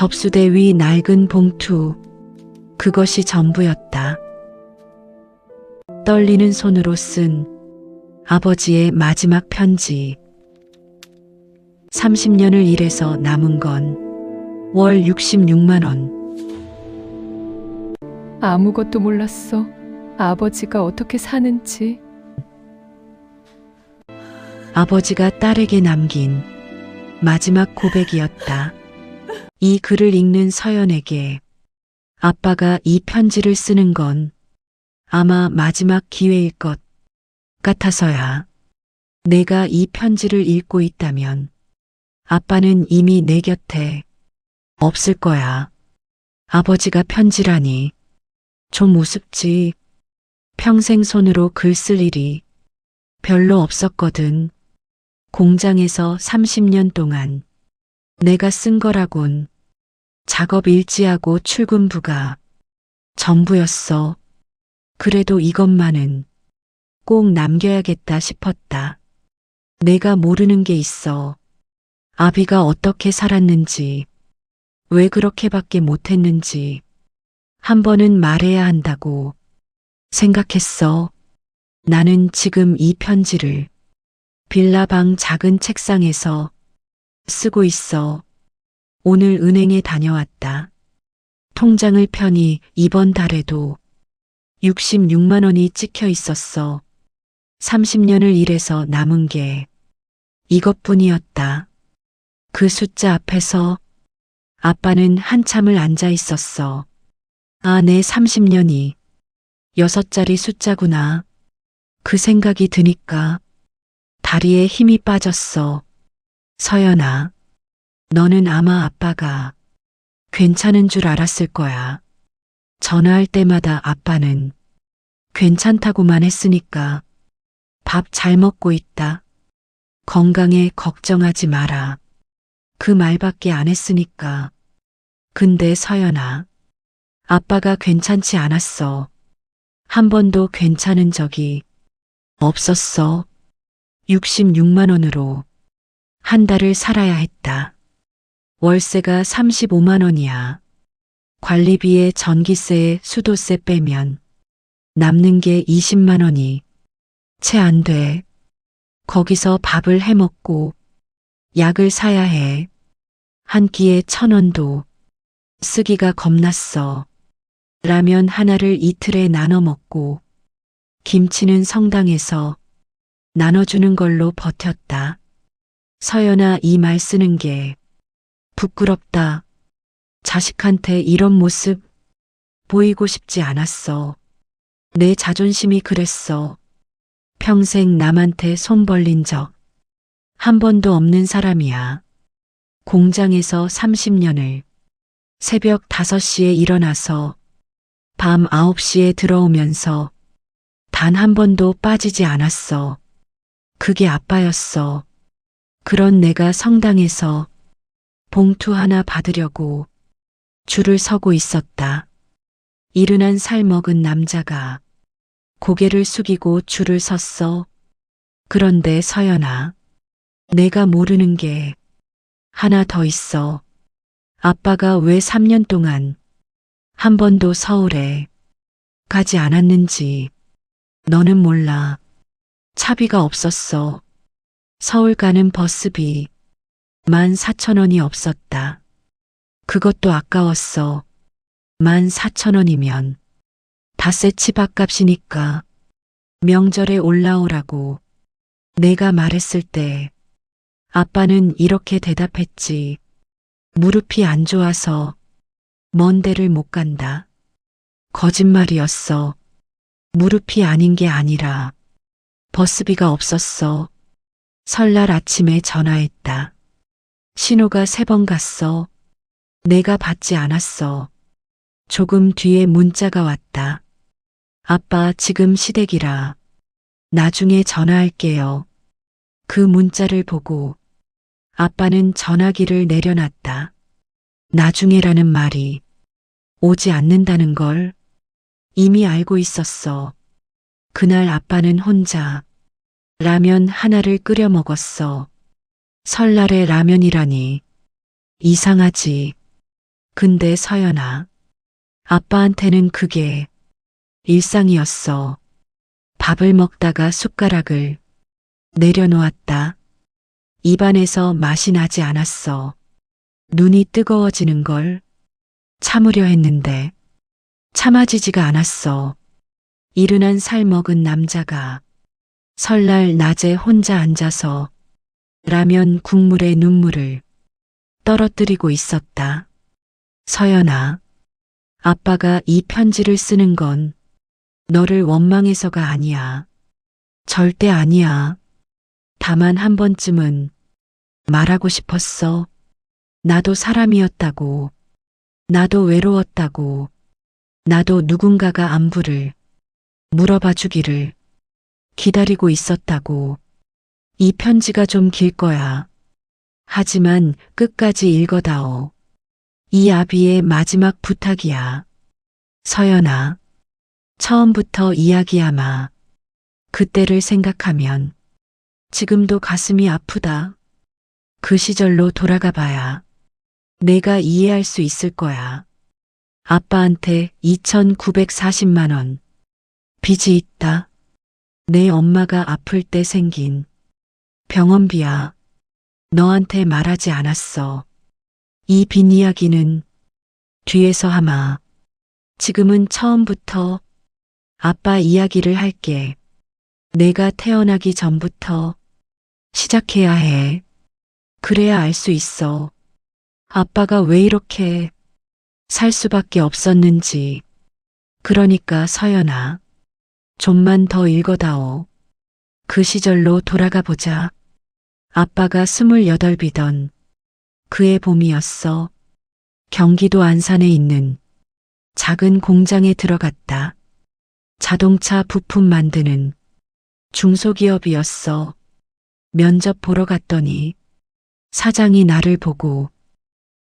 접수대 위 낡은 봉투. 그것이 전부였다. 떨리는 손으로 쓴 아버지의 마지막 편지. 30년을 일해서 남은 건 월 66만 원. 아무것도 몰랐어. 아버지가 어떻게 사는지. 아버지가 딸에게 남긴 마지막 고백이었다. 이 글을 읽는 서연에게 아빠가 이 편지를 쓰는 건 아마 마지막 기회일 것 같아서야. 내가 이 편지를 읽고 있다면 아빠는 이미 내 곁에 없을 거야. 아버지가 편지라니 좀 우습지. 평생 손으로 글 쓸 일이 별로 없었거든. 공장에서 30년 동안 내가 쓴 거라곤 작업 일지하고 출근부가 전부였어. 그래도 이것만은 꼭 남겨야겠다 싶었다. 내가 모르는 게 있어. 아비가 어떻게 살았는지, 왜 그렇게밖에 못했는지 한 번은 말해야 한다고 생각했어. 나는 지금 이 편지를 빌라방 작은 책상에서 쓰고 있어. 오늘 은행에 다녀왔다. 통장을 펴니 이번 달에도 66만 원이 찍혀 있었어. 30년을 일해서 남은 게 이것뿐이었다. 그 숫자 앞에서 아빠는 한참을 앉아 있었어. 아, 내 30년이 6자리 숫자구나. 그 생각이 드니까 다리에 힘이 빠졌어. 서연아, 너는 아마 아빠가 괜찮은 줄 알았을 거야. 전화할 때마다 아빠는 괜찮다고만 했으니까. 밥 잘 먹고 있다. 건강에 걱정하지 마라. 그 말밖에 안 했으니까. 근데 서연아, 아빠가 괜찮지 않았어. 한 번도 괜찮은 적이 없었어. 66만 원으로 한 달을 살아야 했다. 월세가 35만 원이야. 관리비에 전기세에 수도세 빼면 남는 게 20만 원이 채 안 돼. 거기서 밥을 해 먹고 약을 사야 해. 한 끼에 1,000원도 쓰기가 겁났어. 라면 하나를 이틀에 나눠 먹고 김치는 성당에서 나눠주는 걸로 버텼다. 서연아, 이 말 쓰는 게 부끄럽다. 자식한테 이런 모습 보이고 싶지 않았어. 내 자존심이 그랬어. 평생 남한테 손 벌린 적 한 번도 없는 사람이야. 공장에서 30년을 새벽 5시에 일어나서 밤 9시에 들어오면서 단 한 번도 빠지지 않았어. 그게 아빠였어. 그런 내가 성당에서 봉투 하나 받으려고 줄을 서고 있었다. 이른한 살 먹은 남자가 고개를 숙이고 줄을 섰어. 그런데 서연아, 내가 모르는 게 하나 더 있어. 아빠가 왜 3년 동안 한 번도 서울에 가지 않았는지 너는 몰라. 차비가 없었어. 서울 가는 버스비 14,000원이 없었다. 그것도 아까웠어. 14,000원이면 닷새 치밥값이니까. 명절에 올라오라고 내가 말했을 때 아빠는 이렇게 대답했지. 무릎이 안 좋아서 먼 데를 못 간다. 거짓말이었어. 무릎이 아닌 게 아니라 버스비가 없었어. 설날 아침에 전화했다. 신호가 3번 갔어. 내가 받지 않았어. 조금 뒤에 문자가 왔다. 아빠, 지금 시댁이라 나중에 전화할게요. 그 문자를 보고 아빠는 전화기를 내려놨다. 나중에라는 말이 오지 않는다는 걸 이미 알고 있었어. 그날 아빠는 혼자 라면 하나를 끓여 먹었어. 설날에 라면이라니 이상하지. 근데 서연아, 아빠한테는 그게 일상이었어. 밥을 먹다가 숟가락을 내려놓았다. 입안에서 맛이 나지 않았어. 눈이 뜨거워지는 걸 참으려 했는데 참아지지가 않았어. 이른한 살 먹은 남자가 설날 낮에 혼자 앉아서 라면 국물에 눈물을 떨어뜨리고 있었다. 서연아, 아빠가 이 편지를 쓰는 건 너를 원망해서가 아니야. 절대 아니야. 다만 한 번쯤은 말하고 싶었어. 나도 사람이었다고. 나도 외로웠다고. 나도 누군가가 안부를 물어봐 주기를 기다리고 있었다고. 이 편지가 좀 길 거야. 하지만 끝까지 읽어다오. 이 아비의 마지막 부탁이야. 서연아, 처음부터 이야기하마. 그때를 생각하면 지금도 가슴이 아프다. 그 시절로 돌아가 봐야 내가 이해할 수 있을 거야. 아빠한테 2,940만 원 빚이 있다. 내 엄마가 아플 때 생긴 병원비야. 너한테 말하지 않았어. 이 빈 이야기는 뒤에서 하마. 지금은 처음부터 아빠 이야기를 할게. 내가 태어나기 전부터 시작해야 해. 그래야 알 수 있어. 아빠가 왜 이렇게 살 수밖에 없었는지. 그러니까 서연아, 좀만 더 읽어다오. 그 시절로 돌아가 보자. 아빠가 28이던 그해 봄이었어. 경기도 안산에 있는 작은 공장에 들어갔다. 자동차 부품 만드는 중소기업이었어. 면접 보러 갔더니 사장이 나를 보고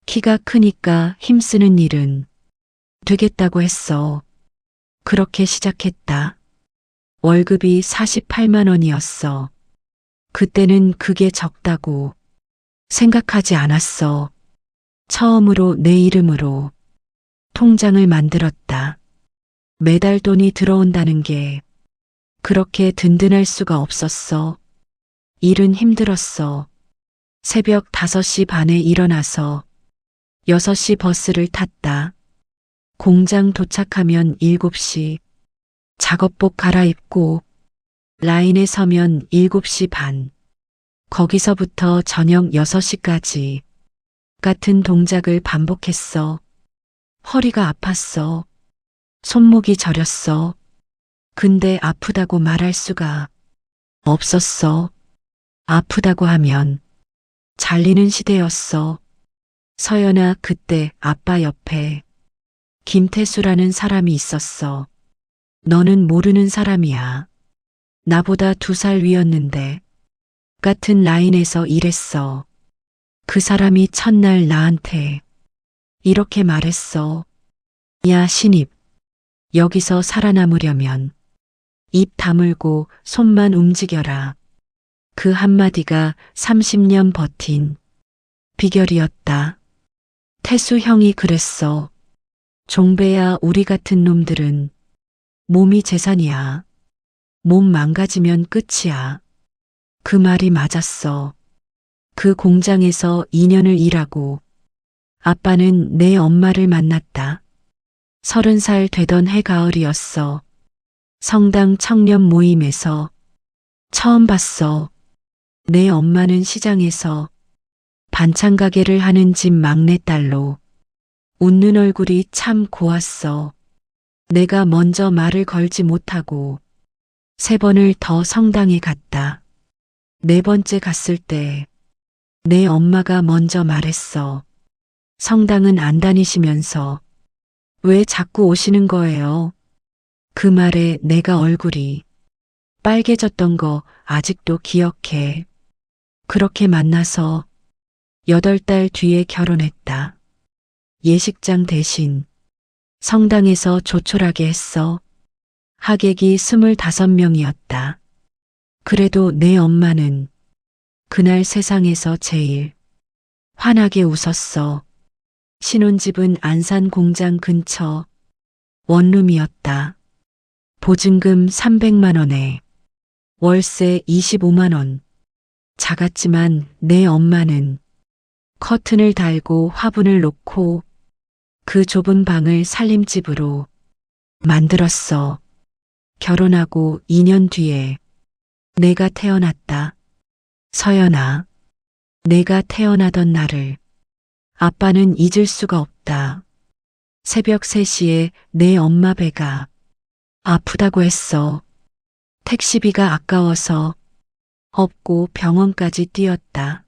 키가 크니까 힘쓰는 일은 되겠다고 했어. 그렇게 시작했다. 월급이 48만 원이었어. 그때는 그게 적다고 생각하지 않았어. 처음으로 내 이름으로 통장을 만들었다. 매달 돈이 들어온다는 게 그렇게 든든할 수가 없었어. 일은 힘들었어. 새벽 5시 반에 일어나서 6시 버스를 탔다. 공장 도착하면 7시, 작업복 갈아입고 라인에 서면 7시 반. 거기서부터 저녁 6시까지 같은 동작을 반복했어. 허리가 아팠어. 손목이 저렸어. 근데 아프다고 말할 수가 없었어. 아프다고 하면 잘리는 시대였어. 서연아, 그때 아빠 옆에 김태수라는 사람이 있었어. 너는 모르는 사람이야. 나보다 2살 위였는데 같은 라인에서 일했어. 그 사람이 첫날 나한테 이렇게 말했어. 야, 신입. 여기서 살아남으려면 입 다물고 손만 움직여라. 그 한마디가 30년 버틴 비결이었다. 태수 형이 그랬어. 종배야, 우리 같은 놈들은 몸이 재산이야. 몸 망가지면 끝이야. 그 말이 맞았어. 그 공장에서 2년을 일하고 아빠는 내 엄마를 만났다. 30살 되던 해가을이었어. 성당 청년 모임에서 처음 봤어. 내 엄마는 시장에서 반찬 가게를 하는 집 막내딸로 웃는 얼굴이 참 고왔어. 내가 먼저 말을 걸지 못하고 3번을 더 성당에 갔다. 4번째 갔을 때 내 엄마가 먼저 말했어. 성당은 안 다니시면서 왜 자꾸 오시는 거예요? 그 말에 내가 얼굴이 빨개졌던 거 아직도 기억해. 그렇게 만나서 8달 뒤에 결혼했다. 예식장 대신 성당에서 조촐하게 했어. 하객이 25명이었다. 그래도 내 엄마는 그날 세상에서 제일 환하게 웃었어. 신혼집은 안산 공장 근처 원룸이었다. 보증금 300만 원에 월세 25만 원. 작았지만 내 엄마는 커튼을 달고 화분을 놓고 그 좁은 방을 살림집으로 만들었어. 결혼하고 2년 뒤에 내가 태어났다. 서연아, 내가 태어나던 날을 아빠는 잊을 수가 없다. 새벽 3시에 내 엄마 배가 아프다고 했어. 택시비가 아까워서 업고 병원까지 뛰었다.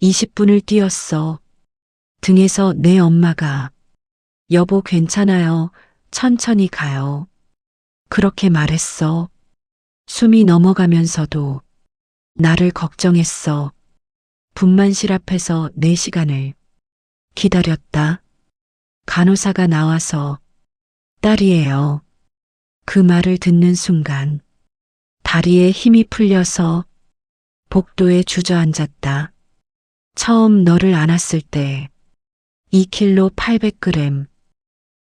20분을 뛰었어. 등에서 내 엄마가 여보 괜찮아요. 천천히 가요. 그렇게 말했어. 숨이 넘어가면서도 나를 걱정했어. 분만실 앞에서 4시간을 기다렸다. 간호사가 나와서 딸이에요. 그 말을 듣는 순간 다리에 힘이 풀려서 복도에 주저앉았다. 처음 너를 안았을 때 2kg 800g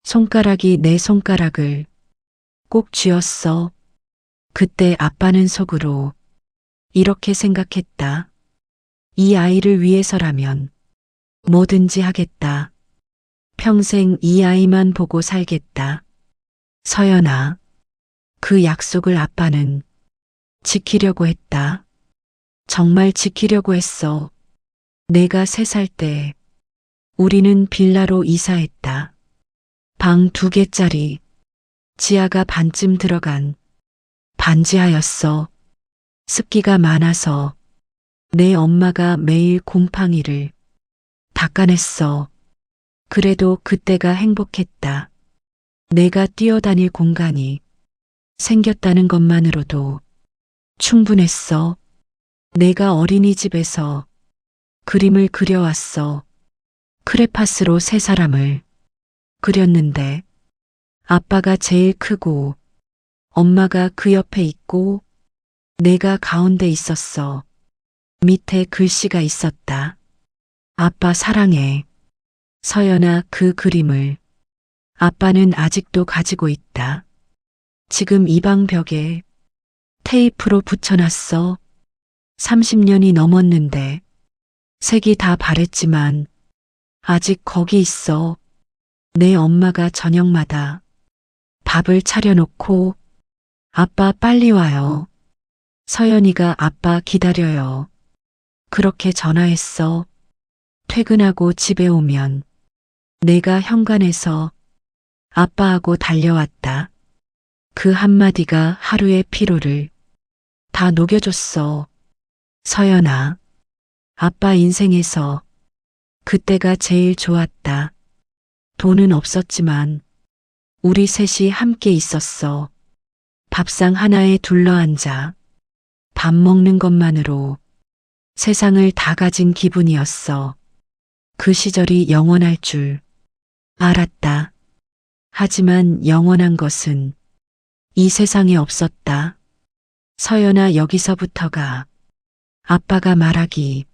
손가락이 내 손가락을 꼭 쥐었어. 그때 아빠는 속으로 이렇게 생각했다. 이 아이를 위해서라면 뭐든지 하겠다. 평생 이 아이만 보고 살겠다. 서연아, 그 약속을 아빠는 지키려고 했다. 정말 지키려고 했어. 내가 3살 때 우리는 빌라로 이사했다. 방 2개짜리, 지하가 반쯤 들어간 반지하였어. 습기가 많아서 내 엄마가 매일 곰팡이를 닦아냈어. 그래도 그때가 행복했다. 내가 뛰어다닐 공간이 생겼다는 것만으로도 충분했어. 내가 어린이집에서 그림을 그려왔어. 크레파스로 3사람을 그렸는데 아빠가 제일 크고 엄마가 그 옆에 있고 내가 가운데 있었어. 밑에 글씨가 있었다. 아빠 사랑해. 서연아, 그 그림을 아빠는 아직도 가지고 있다. 지금 이 방 벽에 테이프로 붙여놨어. 30년이 넘었는데 색이 다 바랬지만 아직 거기 있어. 내 엄마가 저녁마다 밥을 차려놓고 아빠 빨리 와요. 서연이가 아빠 기다려요. 그렇게 전화했어. 퇴근하고 집에 오면 내가 현관에서 아빠하고 달려왔다. 그 한마디가 하루의 피로를 다 녹여줬어. 서연아, 아빠 인생에서 그때가 제일 좋았다. 돈은 없었지만 우리 셋이 함께 있었어. 밥상 하나에 둘러앉아 밥 먹는 것만으로 세상을 다 가진 기분이었어. 그 시절이 영원할 줄 알았다. 하지만 영원한 것은 이 세상에 없었다. 서연아, 여기서부터가 아빠가 말하기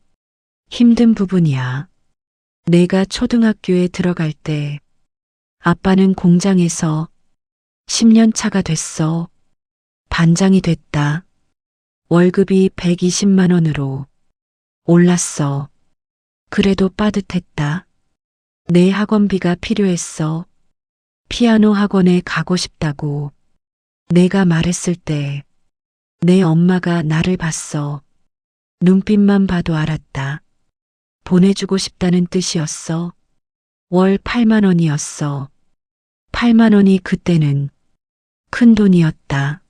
힘든 부분이야. 내가 초등학교에 들어갈 때 아빠는 공장에서 10년 차가 됐어. 반장이 됐다. 월급이 120만 원으로 올랐어. 그래도 빠듯했다. 내 학원비가 필요했어. 피아노 학원에 가고 싶다고 내가 말했을 때 내 엄마가 나를 봤어. 눈빛만 봐도 알았다. 보내주고 싶다는 뜻이었어. 월 8만 원이었어. 8만 원이 그때는 큰 돈이었다.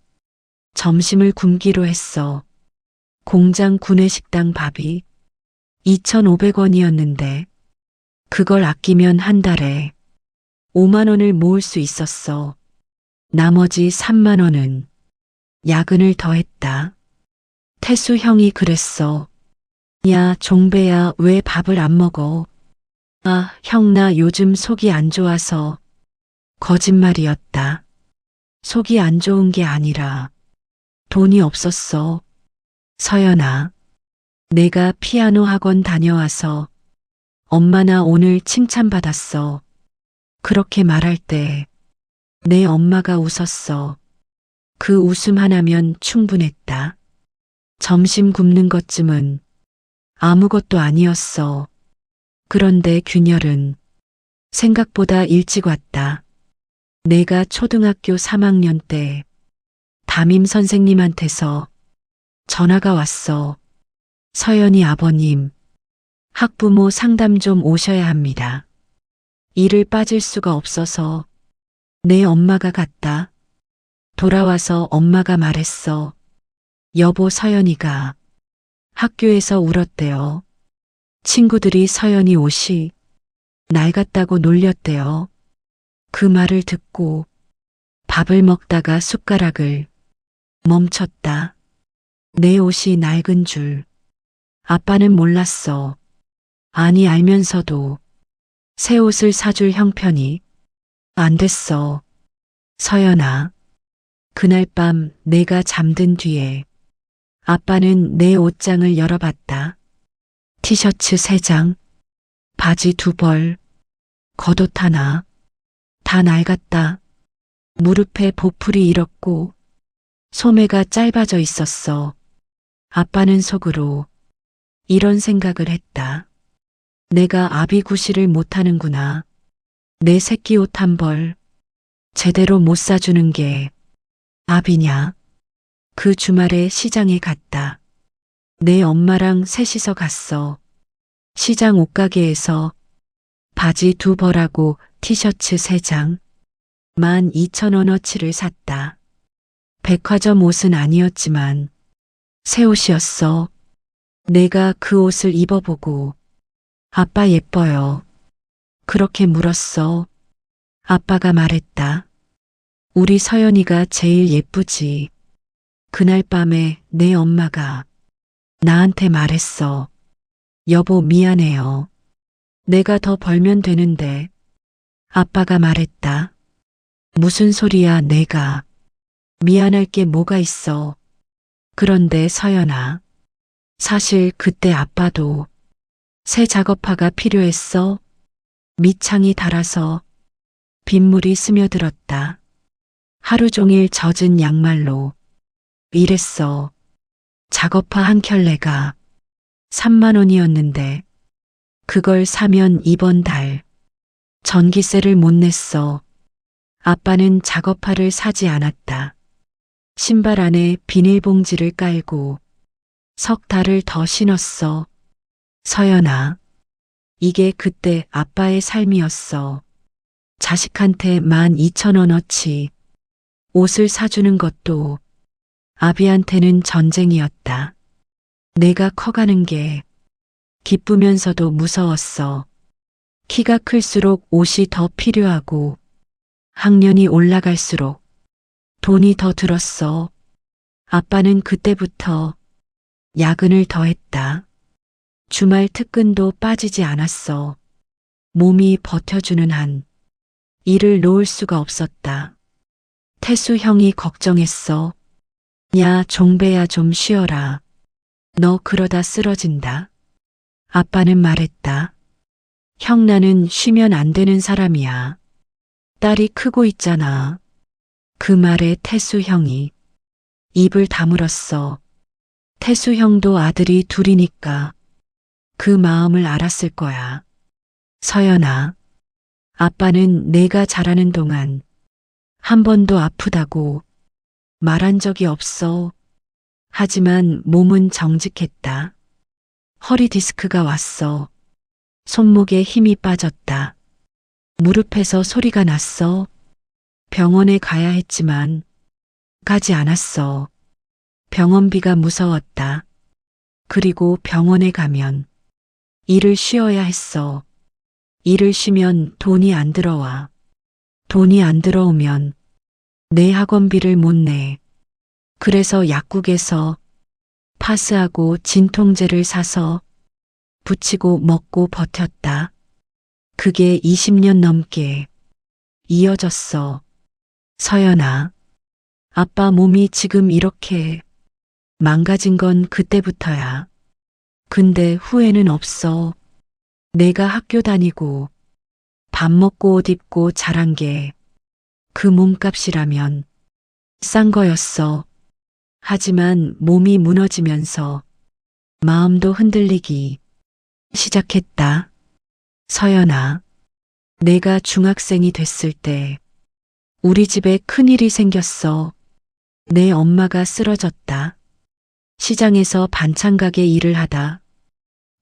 점심을 굶기로 했어. 공장 구내식당 밥이 2,500원이었는데 그걸 아끼면 한 달에 5만 원을 모을 수 있었어. 나머지 3만 원은 야근을 더했다. 태수 형이 그랬어. 야, 종배야, 왜 밥을 안 먹어? 아, 형, 나 요즘 속이 안 좋아서. 거짓말이었다. 속이 안 좋은 게 아니라 돈이 없었어. 서연아, 내가 피아노 학원 다녀와서 엄마 나 오늘 칭찬받았어. 그렇게 말할 때 내 엄마가 웃었어. 그 웃음 하나면 충분했다. 점심 굶는 것쯤은 아무것도 아니었어. 그런데 균열은 생각보다 일찍 왔다. 내가 초등학교 3학년 때 담임 선생님한테서 전화가 왔어. 서연이 아버님, 학부모 상담 좀 오셔야 합니다. 일을 빠질 수가 없어서 내 엄마가 갔다. 돌아와서 엄마가 말했어. 여보 서연이가 학교에서 울었대요. 친구들이 서연이 옷이 낡았다고 놀렸대요. 그 말을 듣고 밥을 먹다가 숟가락을 멈췄다. 내 옷이 낡은 줄 아빠는 몰랐어. 아니 알면서도 새 옷을 사줄 형편이 안 됐어. 서연아, 그날 밤 내가 잠든 뒤에 아빠는 내 옷장을 열어봤다. 티셔츠 3장, 바지 2벌, 겉옷 하나, 다 낡았다. 무릎에 보풀이 일었고 소매가 짧아져 있었어. 아빠는 속으로 이런 생각을 했다. 내가 아비구실을 못하는구나. 내 새끼 옷 1벌 제대로 못 사주는 게 아비냐. 그 주말에 시장에 갔다. 내 엄마랑 셋이서 갔어. 시장 옷가게에서 바지 2벌하고 티셔츠 3장, 12,000원어치를 샀다. 백화점 옷은 아니었지만 새 옷이었어. 내가 그 옷을 입어보고 아빠 예뻐요. 그렇게 물었어. 아빠가 말했다. 우리 서연이가 제일 예쁘지. 그날 밤에 내 엄마가 나한테 말했어. 여보 미안해요. 내가 더 벌면 되는데. 아빠가 말했다. 무슨 소리야 내가. 미안할 게 뭐가 있어. 그런데 서연아. 사실 그때 아빠도 새 작업화가 필요했어. 밑창이 닳아서 빗물이 스며들었다. 하루 종일 젖은 양말로 일했어. 작업화 한 켤레가 3만 원이었는데 그걸 사면 이번 달 전기세를 못 냈어. 아빠는 작업화를 사지 않았다. 신발 안에 비닐봉지를 깔고 석 달을 더 신었어. 서연아, 이게 그때 아빠의 삶이었어. 자식한테 12,000원어치 옷을 사주는 것도 아비한테는 전쟁이었다. 내가 커가는 게 기쁘면서도 무서웠어. 키가 클수록 옷이 더 필요하고 학년이 올라갈수록 돈이 더 들었어. 아빠는 그때부터 야근을 더했다. 주말 특근도 빠지지 않았어. 몸이 버텨주는 한 일을 놓을 수가 없었다. 태수 형이 걱정했어. 야 종배야 좀 쉬어라. 너 그러다 쓰러진다. 아빠는 말했다. 형 나는 쉬면 안 되는 사람이야. 딸이 크고 있잖아. 그 말에 태수 형이 입을 다물었어. 태수 형도 아들이 둘이니까 그 마음을 알았을 거야. 서연아, 아빠는 내가 자라는 동안 한 번도 아프다고 말한 적이 없어. 하지만 몸은 정직했다. 허리 디스크가 왔어. 손목에 힘이 빠졌다. 무릎에서 소리가 났어. 병원에 가야 했지만 가지 않았어. 병원비가 무서웠다. 그리고 병원에 가면 일을 쉬어야 했어. 일을 쉬면 돈이 안 들어와. 돈이 안 들어오면 내 학원비를 못 내. 그래서 약국에서 파스하고 진통제를 사서 붙이고 먹고 버텼다. 그게 20년 넘게 이어졌어. 서연아, 아빠 몸이 지금 이렇게 망가진 건 그때부터야. 근데 후회는 없어. 내가 학교 다니고 밥 먹고 옷 입고 자란 게 그 몸값이라면 싼 거였어. 하지만 몸이 무너지면서 마음도 흔들리기 시작했다. 서연아, 내가 중학생이 됐을 때 우리 집에 큰일이 생겼어. 내 엄마가 쓰러졌다. 시장에서 반찬 가게 일을 하다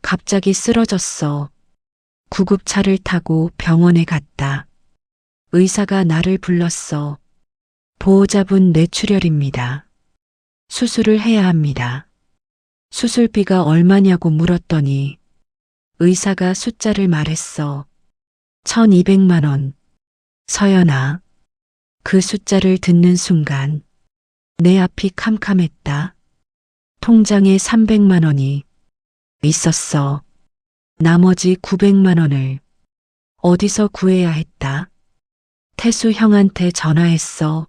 갑자기 쓰러졌어. 구급차를 타고 병원에 갔다. 의사가 나를 불렀어. 보호자분 뇌출혈입니다. 수술을 해야 합니다. 수술비가 얼마냐고 물었더니 의사가 숫자를 말했어. 1200만 원. 서연아, 그 숫자를 듣는 순간 내 앞이 캄캄했다. 통장에 300만 원이 있었어. 나머지 900만 원을 어디서 구해야 했다. 태수 형한테 전화했어.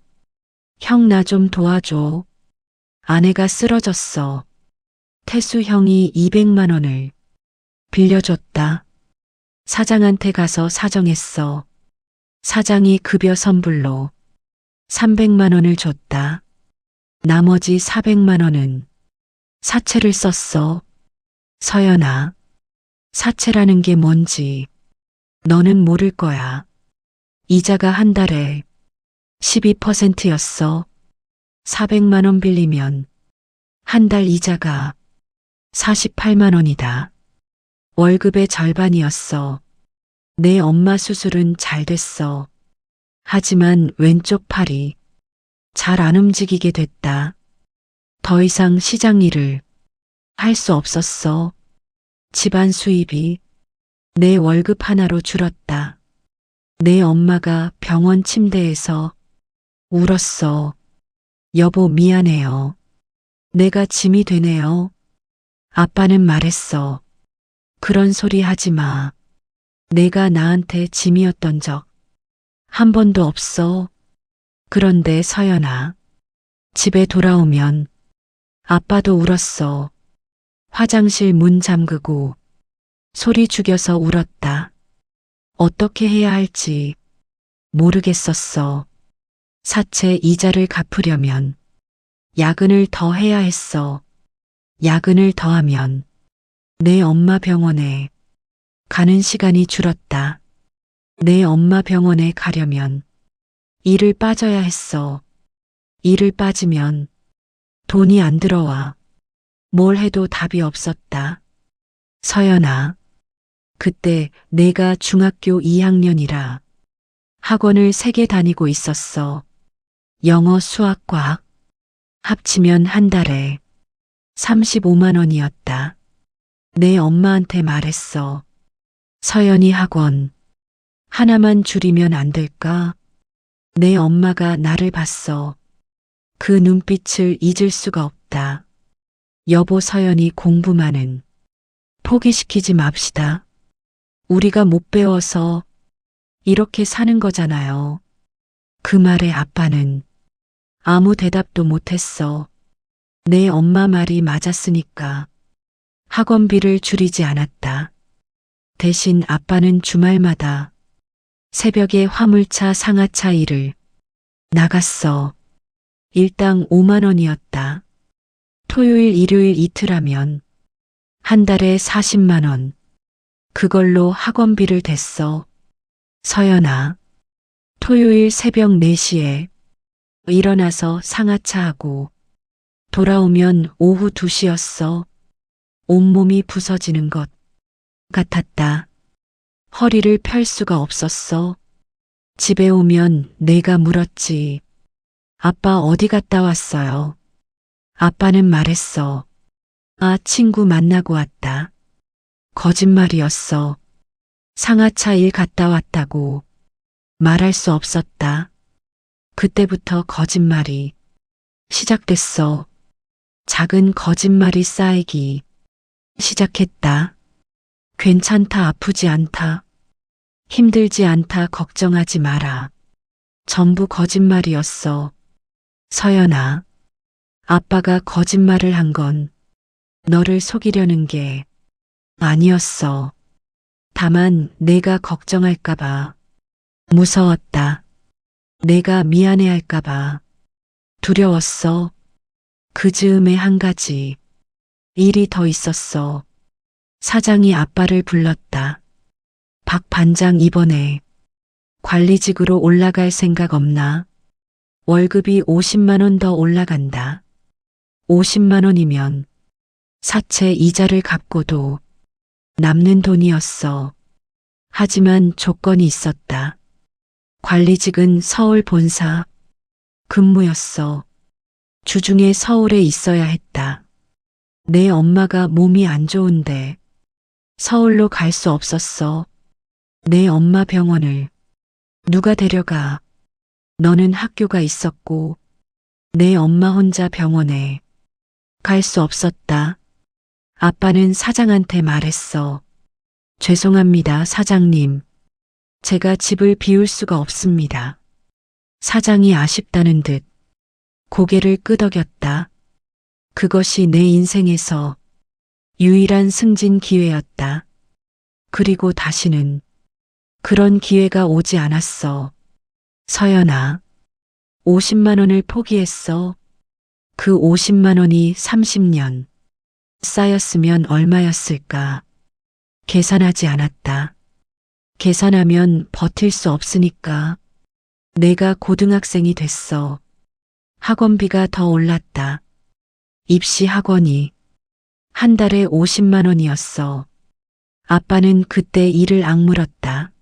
형 나 좀 도와줘. 아내가 쓰러졌어. 태수 형이 200만 원을 빌려줬다. 사장한테 가서 사정했어. 사장이 급여 선불로 300만 원을 줬다. 나머지 400만 원은 사채를 썼어. 서연아, 사채라는 게 뭔지 너는 모를 거야. 이자가 한 달에 12%였어. 400만 원 빌리면 한 달 이자가 48만 원이다. 월급의 절반이었어. 내 엄마 수술은 잘 됐어. 하지만 왼쪽 팔이 잘 안 움직이게 됐다. 더 이상 시장 일을 할 수 없었어. 집안 수입이 내 월급 하나로 줄었다. 내 엄마가 병원 침대에서 울었어. 여보 미안해요. 내가 짐이 되네요. 아빠는 말했어. 그런 소리 하지 마. 내가 나한테 짐이었던 적 한 번도 없어. 그런데 서연아, 집에 돌아오면 아빠도 울었어. 화장실 문 잠그고 소리 죽여서 울었다. 어떻게 해야 할지 모르겠었어. 사채 이자를 갚으려면 야근을 더 해야 했어. 야근을 더 하면 내 엄마 병원에 가는 시간이 줄었다. 내 엄마 병원에 가려면 일을 빠져야 했어. 일을 빠지면 돈이 안 들어와. 뭘 해도 답이 없었다. 서연아, 그때 내가 중학교 2학년이라 학원을 3개 다니고 있었어. 영어, 수학, 과학. 합치면 한 달에 35만 원이었다. 내 엄마한테 말했어. 서연이 학원 하나만 줄이면 안 될까? 내 엄마가 나를 봤어. 그 눈빛을 잊을 수가 없다. 여보 서연이 공부만은 포기시키지 맙시다. 우리가 못 배워서 이렇게 사는 거잖아요. 그 말에 아빠는 아무 대답도 못했어. 내 엄마 말이 맞았으니까 학원비를 줄이지 않았다. 대신 아빠는 주말마다 새벽에 화물차 상하차 일을 나갔어. 일당 5만 원이었다. 토요일 일요일 이틀 하면 한 달에 40만 원. 그걸로 학원비를 댔어. 서연아, 토요일 새벽 4시에 일어나서 상하차하고 돌아오면 오후 2시였어. 온몸이 부서지는 것 같았다. 허리를 펼 수가 없었어. 집에 오면 내가 물었지. 아빠 어디 갔다 왔어요? 아빠는 말했어. 아, 친구 만나고 왔다. 거짓말이었어. 상하차 일 갔다 왔다고 말할 수 없었다. 그때부터 거짓말이 시작됐어. 작은 거짓말이 쌓이기 시작했다. 괜찮다, 아프지 않다, 힘들지 않다, 걱정하지 마라. 전부 거짓말이었어. 서연아, 아빠가 거짓말을 한 건 너를 속이려는 게 아니었어. 다만 내가 걱정할까봐 무서웠다. 내가 미안해할까봐 두려웠어. 그 즈음에 한 가지 일이 더 있었어. 사장이 아빠를 불렀다. 박 반장 이번에 관리직으로 올라갈 생각 없나? 월급이 50만 원 더 올라간다. 50만 원이면 사채 이자를 갚고도 남는 돈이었어. 하지만 조건이 있었다. 관리직은 서울 본사 근무였어. 주중에 서울에 있어야 했다. 내 엄마가 몸이 안 좋은데 서울로 갈 수 없었어. 내 엄마 병원을 누가 데려가? 너는 학교가 있었고 내 엄마 혼자 병원에 갈 수 없었다. 아빠는 사장한테 말했어. 죄송합니다, 사장님. 제가 집을 비울 수가 없습니다. 사장이 아쉽다는 듯 고개를 끄덕였다. 그것이 내 인생에서 유일한 승진 기회였다. 그리고 다시는 그런 기회가 오지 않았어. 서연아, 50만 원을 포기했어. 그 50만 원이 30년 쌓였으면 얼마였을까? 계산하지 않았다. 계산하면 버틸 수 없으니까. 내가 고등학생이 됐어. 학원비가 더 올랐다. 입시 학원이 한 달에 50만 원이었어. 아빠는 그때 이를 악물었다.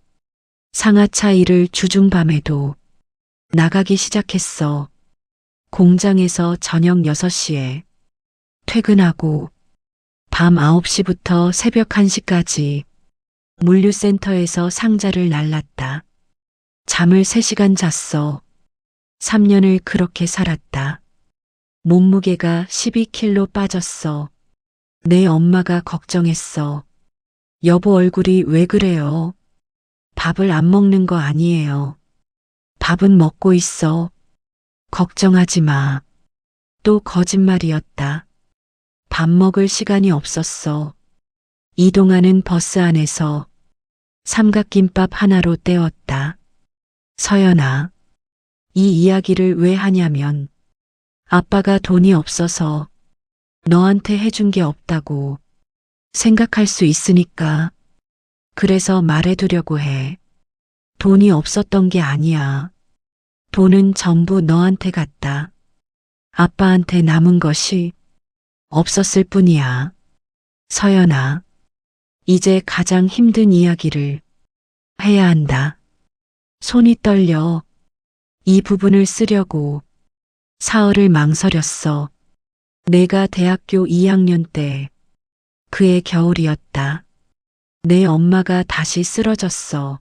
상하차 일을 주중밤에도 나가기 시작했어. 공장에서 저녁 6시에 퇴근하고 밤 9시부터 새벽 1시까지 물류센터에서 상자를 날랐다. 잠을 3시간 잤어. 3년을 그렇게 살았다. 몸무게가 12kg 빠졌어. 내 엄마가 걱정했어. 여보 얼굴이 왜 그래요? 밥을 안 먹는 거 아니에요. 밥은 먹고 있어. 걱정하지 마. 또 거짓말이었다. 밥 먹을 시간이 없었어. 이동하는 버스 안에서 삼각김밥 하나로 때웠다. 서연아, 이 이야기를 왜 하냐면 아빠가 돈이 없어서 너한테 해준 게 없다고 생각할 수 있으니까. 그래서 말해두려고 해. 돈이 없었던 게 아니야. 돈은 전부 너한테 갔다. 아빠한테 남은 것이 없었을 뿐이야. 서연아, 이제 가장 힘든 이야기를 해야 한다. 손이 떨려. 이 부분을 쓰려고 사흘을 망설였어. 내가 대학교 2학년 때 그해 겨울이었다. 내 엄마가 다시 쓰러졌어.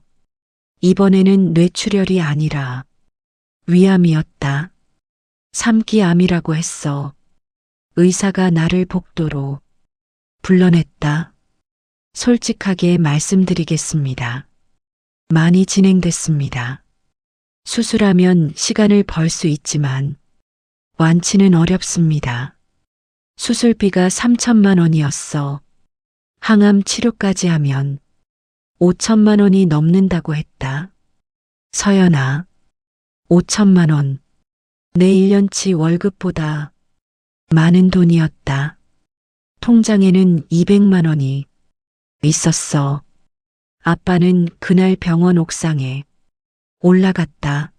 이번에는 뇌출혈이 아니라 위암이었다. 3기 암이라고 했어. 의사가 나를 복도로 불러냈다. 솔직하게 말씀드리겠습니다. 많이 진행됐습니다. 수술하면 시간을 벌 수 있지만 완치는 어렵습니다. 수술비가 3천만 원이었어. 항암 치료까지 하면 5천만 원이 넘는다고 했다. 서연아, 5천만 원. 내 1년치 월급보다 많은 돈이었다. 통장에는 200만 원이 있었어. 아빠는 그날 병원 옥상에 올라갔다.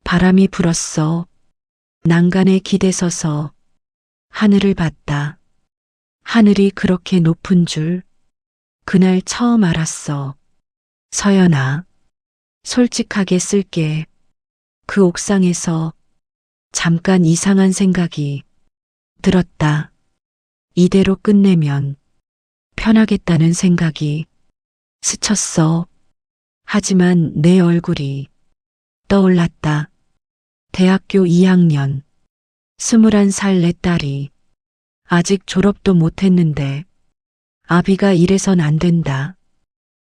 바람이 불었어. 난간에 기대서서 하늘을 봤다. 하늘이 그렇게 높은 줄 그날 처음 알았어. 서연아, 솔직하게 쓸게. 그 옥상에서 잠깐 이상한 생각이 들었다. 이대로 끝내면 편하겠다는 생각이 스쳤어. 하지만 내 얼굴이 떠올랐다. 대학교 2학년, 21살 내 딸이 아직 졸업도 못했는데 아비가 이래선 안 된다.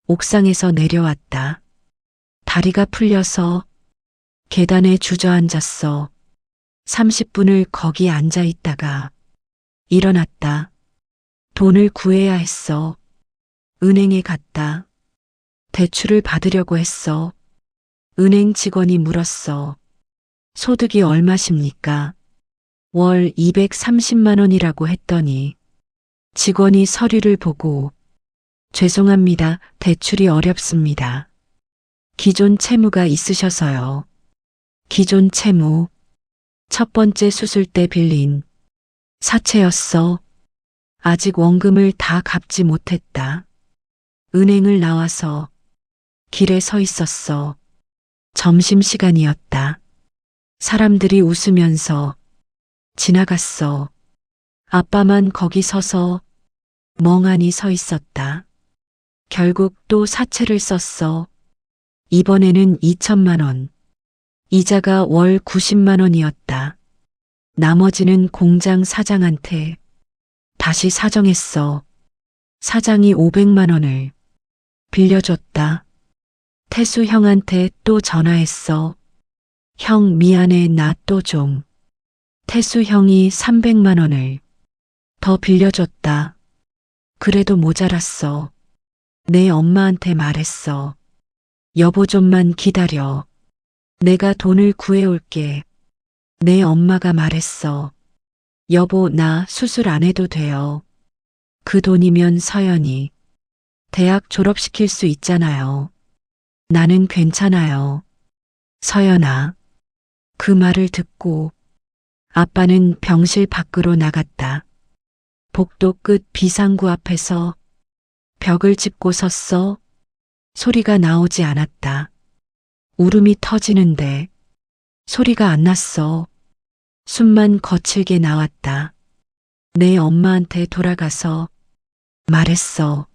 옥상에서 내려왔다. 다리가 풀려서 계단에 주저앉았어. 30분을 거기 앉아 있다가 일어났다. 돈을 구해야 했어. 은행에 갔다. 대출을 받으려고 했어. 은행 직원이 물었어. 소득이 얼마십니까? 월 230만 원이라고 했더니 직원이 서류를 보고 죄송합니다. 대출이 어렵습니다. 기존 채무가 있으셔서요. 기존 채무. 첫 번째 수술 때 빌린 사채였어. 아직 원금을 다 갚지 못했다. 은행을 나와서 길에 서 있었어. 점심시간이었다. 사람들이 웃으면서 지나갔어. 아빠만 거기 서서 멍하니 서 있었다. 결국 또 사채를 썼어. 이번에는 2천만 원. 이자가 월 90만 원이었다. 나머지는 공장 사장한테 다시 사정했어. 사장이 500만 원을 빌려줬다. 태수 형한테 또 전화했어. 형 미안해 나 또 좀. 태수 형이 300만 원을 더 빌려줬다. 그래도 모자랐어. 내 엄마한테 말했어. 여보 좀만 기다려. 내가 돈을 구해올게. 내 엄마가 말했어. 여보 나 수술 안 해도 돼요. 그 돈이면 서연이 대학 졸업시킬 수 있잖아요. 나는 괜찮아요. 서연아. 그 말을 듣고 아빠는 병실 밖으로 나갔다. 복도 끝 비상구 앞에서 벽을 짚고 섰어. 소리가 나오지 않았다. 울음이 터지는데 소리가 안 났어. 숨만 거칠게 나왔다. 내 엄마한테 돌아가서 말했어.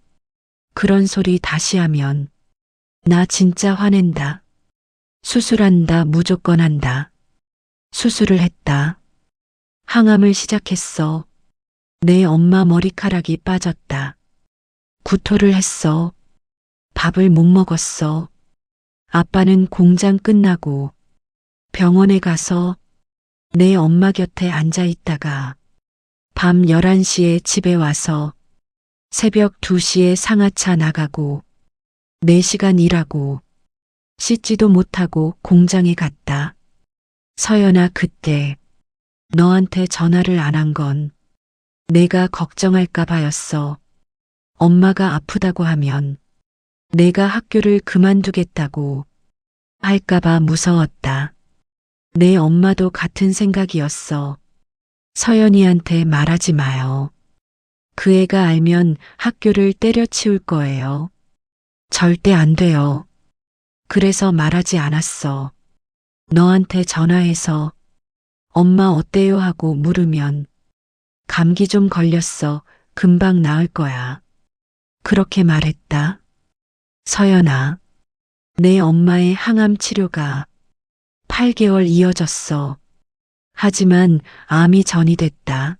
그런 소리 다시 하면 나 진짜 화낸다. 수술한다 무조건 한다. 수술을 했다. 항암을 시작했어. 내 엄마 머리카락이 빠졌다. 구토를 했어. 밥을 못 먹었어. 아빠는 공장 끝나고 병원에 가서 내 엄마 곁에 앉아 있다가 밤 11시에 집에 와서 새벽 2시에 상하차 나가고 4시간 일하고 씻지도 못하고 공장에 갔다. 서연아 그때 너한테 전화를 안 한 건 내가 걱정할까 봐였어. 엄마가 아프다고 하면 내가 학교를 그만두겠다고 할까 봐 무서웠다. 내 엄마도 같은 생각이었어. 서연이한테 말하지 마요. 그 애가 알면 학교를 때려치울 거예요. 절대 안 돼요. 그래서 말하지 않았어. 너한테 전화해서 엄마 어때요 하고 물으면 감기 좀 걸렸어. 금방 나을 거야. 그렇게 말했다. 서연아, 내 엄마의 항암 치료가 8개월 이어졌어. 하지만 암이 전이됐다.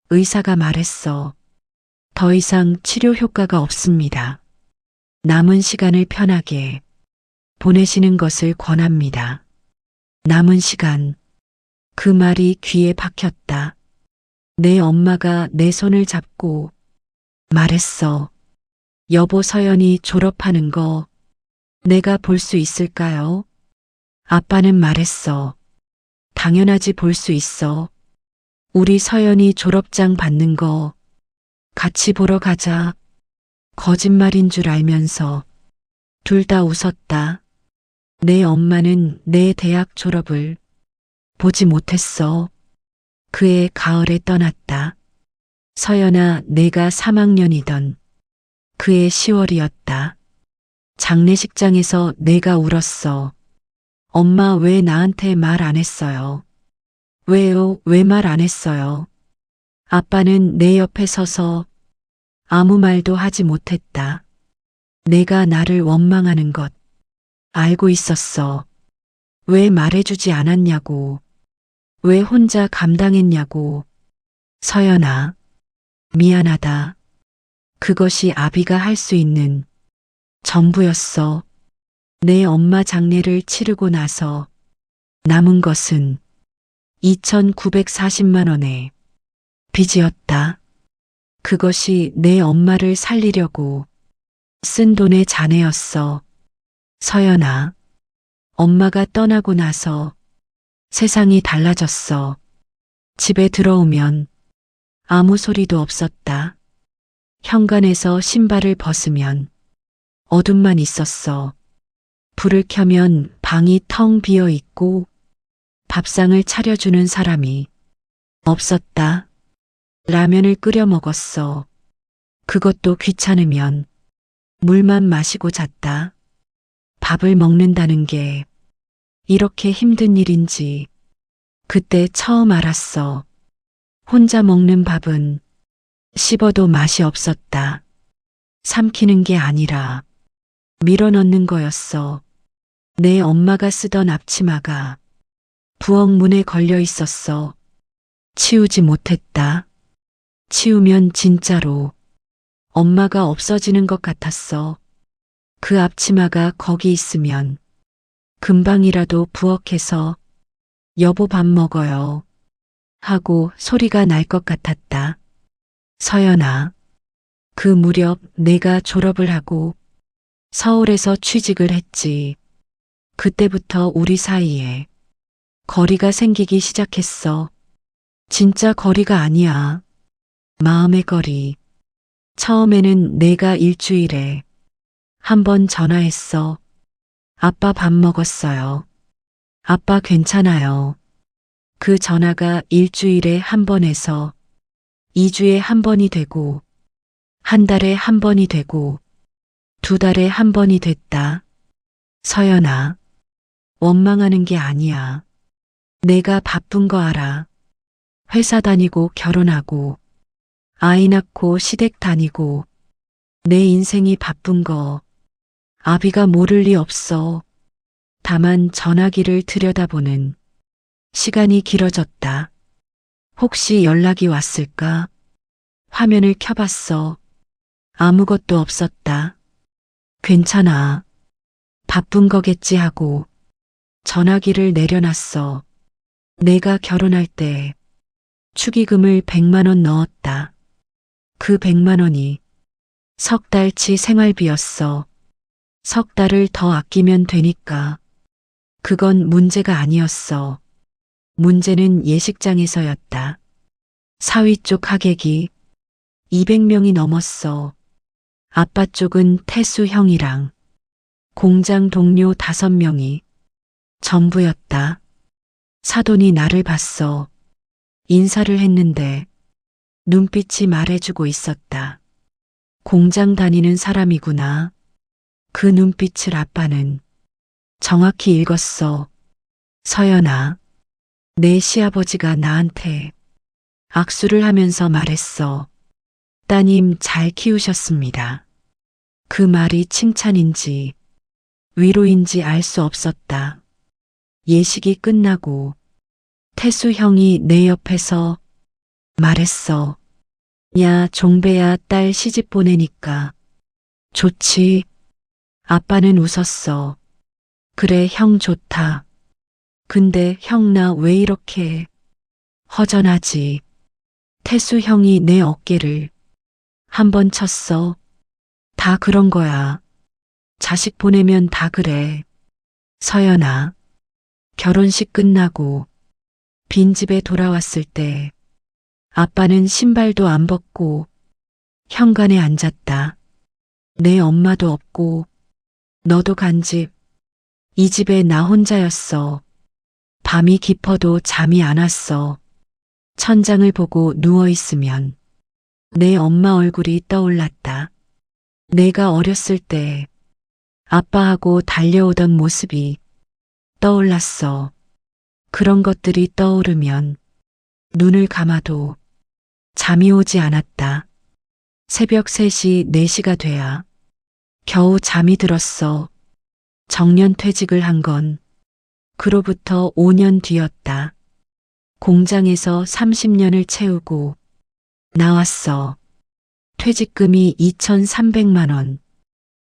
의사가 말했어. 더 이상 치료 효과가 없습니다. 남은 시간을 편하게 보내시는 것을 권합니다. 남은 시간. 그 말이 귀에 박혔다. 내 엄마가 내 손을 잡고 말했어. 여보 서연이 졸업하는 거 내가 볼 수 있을까요? 아빠는 말했어. 당연하지 볼 수 있어. 우리 서연이 졸업장 받는 거 같이 보러 가자. 거짓말인 줄 알면서 둘 다 웃었다. 내 엄마는 내 대학 졸업을 보지 못했어. 그해 가을에 떠났다. 서연아 내가 3학년이던 그해 10월이었다. 장례식장에서 내가 울었어. 엄마 왜 나한테 말 안 했어요? 왜요? 왜 말 안 했어요? 아빠는 내 옆에 서서 아무 말도 하지 못했다. 내가 나를 원망하는 것 알고 있었어. 왜 말해주지 않았냐고. 왜 혼자 감당했냐고. 서연아, 미안하다. 그것이 아비가 할 수 있는 전부였어. 내 엄마 장례를 치르고 나서 남은 것은 2,940만 원의 빚이었다. 그것이 내 엄마를 살리려고 쓴 돈의 자네였어. 서연아, 엄마가 떠나고 나서 세상이 달라졌어. 집에 들어오면 아무 소리도 없었다. 현관에서 신발을 벗으면 어둠만 있었어. 불을 켜면 방이 텅 비어 있고 밥상을 차려주는 사람이 없었다. 라면을 끓여 먹었어. 그것도 귀찮으면 물만 마시고 잤다. 밥을 먹는다는 게 이렇게 힘든 일인지 그때 처음 알았어. 혼자 먹는 밥은 씹어도 맛이 없었다. 삼키는 게 아니라 밀어넣는 거였어. 내 엄마가 쓰던 앞치마가 부엌 문에 걸려 있었어. 치우지 못했다. 치우면 진짜로 엄마가 없어지는 것 같았어. 그 앞치마가 거기 있으면 금방이라도 부엌에서 여보 밥 먹어요 하고 소리가 날 것 같았다. 서연아, 그 무렵 내가 졸업을 하고 서울에서 취직을 했지. 그때부터 우리 사이에 거리가 생기기 시작했어. 진짜 거리가 아니야. 마음의 거리. 처음에는 내가 일주일에 한 번 전화했어. 아빠 밥 먹었어요. 아빠 괜찮아요. 그 전화가 일주일에 한 번에서 2주에 한 번이 되고 한 달에 한 번이 되고 2달에 한 번이 됐다. 서연아, 원망하는 게 아니야. 내가 바쁜 거 알아. 회사 다니고 결혼하고 아이 낳고 시댁 다니고 내 인생이 바쁜 거 아비가 모를 리 없어. 다만 전화기를 들여다보는 시간이 길어졌다. 혹시 연락이 왔을까? 화면을 켜봤어. 아무것도 없었다. 괜찮아. 바쁜 거겠지 하고 전화기를 내려놨어. 내가 결혼할 때 축의금을 100만 원 넣었다. 그 100만 원이 석 달치 생활비였어. 석 달을 더 아끼면 되니까. 그건 문제가 아니었어. 문제는 예식장에서였다. 사위 쪽 하객이 200명이 넘었어. 아빠 쪽은 태수 형이랑 공장 동료 5명이 전부였다. 사돈이 나를 봤어. 인사를 했는데 눈빛이 말해주고 있었다. 공장 다니는 사람이구나. 그 눈빛을 아빠는 정확히 읽었어. 서연아, 내 시아버지가 나한테 악수를 하면서 말했어. 따님 잘 키우셨습니다. 그 말이 칭찬인지 위로인지 알 수 없었다. 예식이 끝나고 태수 형이 내 옆에서 말했어. 야, 종배야, 딸 시집 보내니까 좋지? 아빠는 웃었어. 그래, 형 좋다. 근데 형 나 왜 이렇게 허전하지? 태수 형이 내 어깨를 한 번 쳤어. 다 그런 거야. 자식 보내면 다 그래. 서연아, 결혼식 끝나고 빈집에 돌아왔을 때 아빠는 신발도 안 벗고 현관에 앉았다. 내 엄마도 없고 너도 간 집, 이 집에 나 혼자였어. 밤이 깊어도 잠이 안 왔어. 천장을 보고 누워있으면 내 엄마 얼굴이 떠올랐다. 내가 어렸을 때 아빠하고 달려오던 모습이 떠올랐어. 그런 것들이 떠오르면 눈을 감아도 잠이 오지 않았다. 새벽 3시, 4시가 돼야 겨우 잠이 들었어. 정년퇴직을 한 건 그로부터 5년 뒤였다. 공장에서 30년을 채우고 나왔어. 퇴직금이 2,300만 원.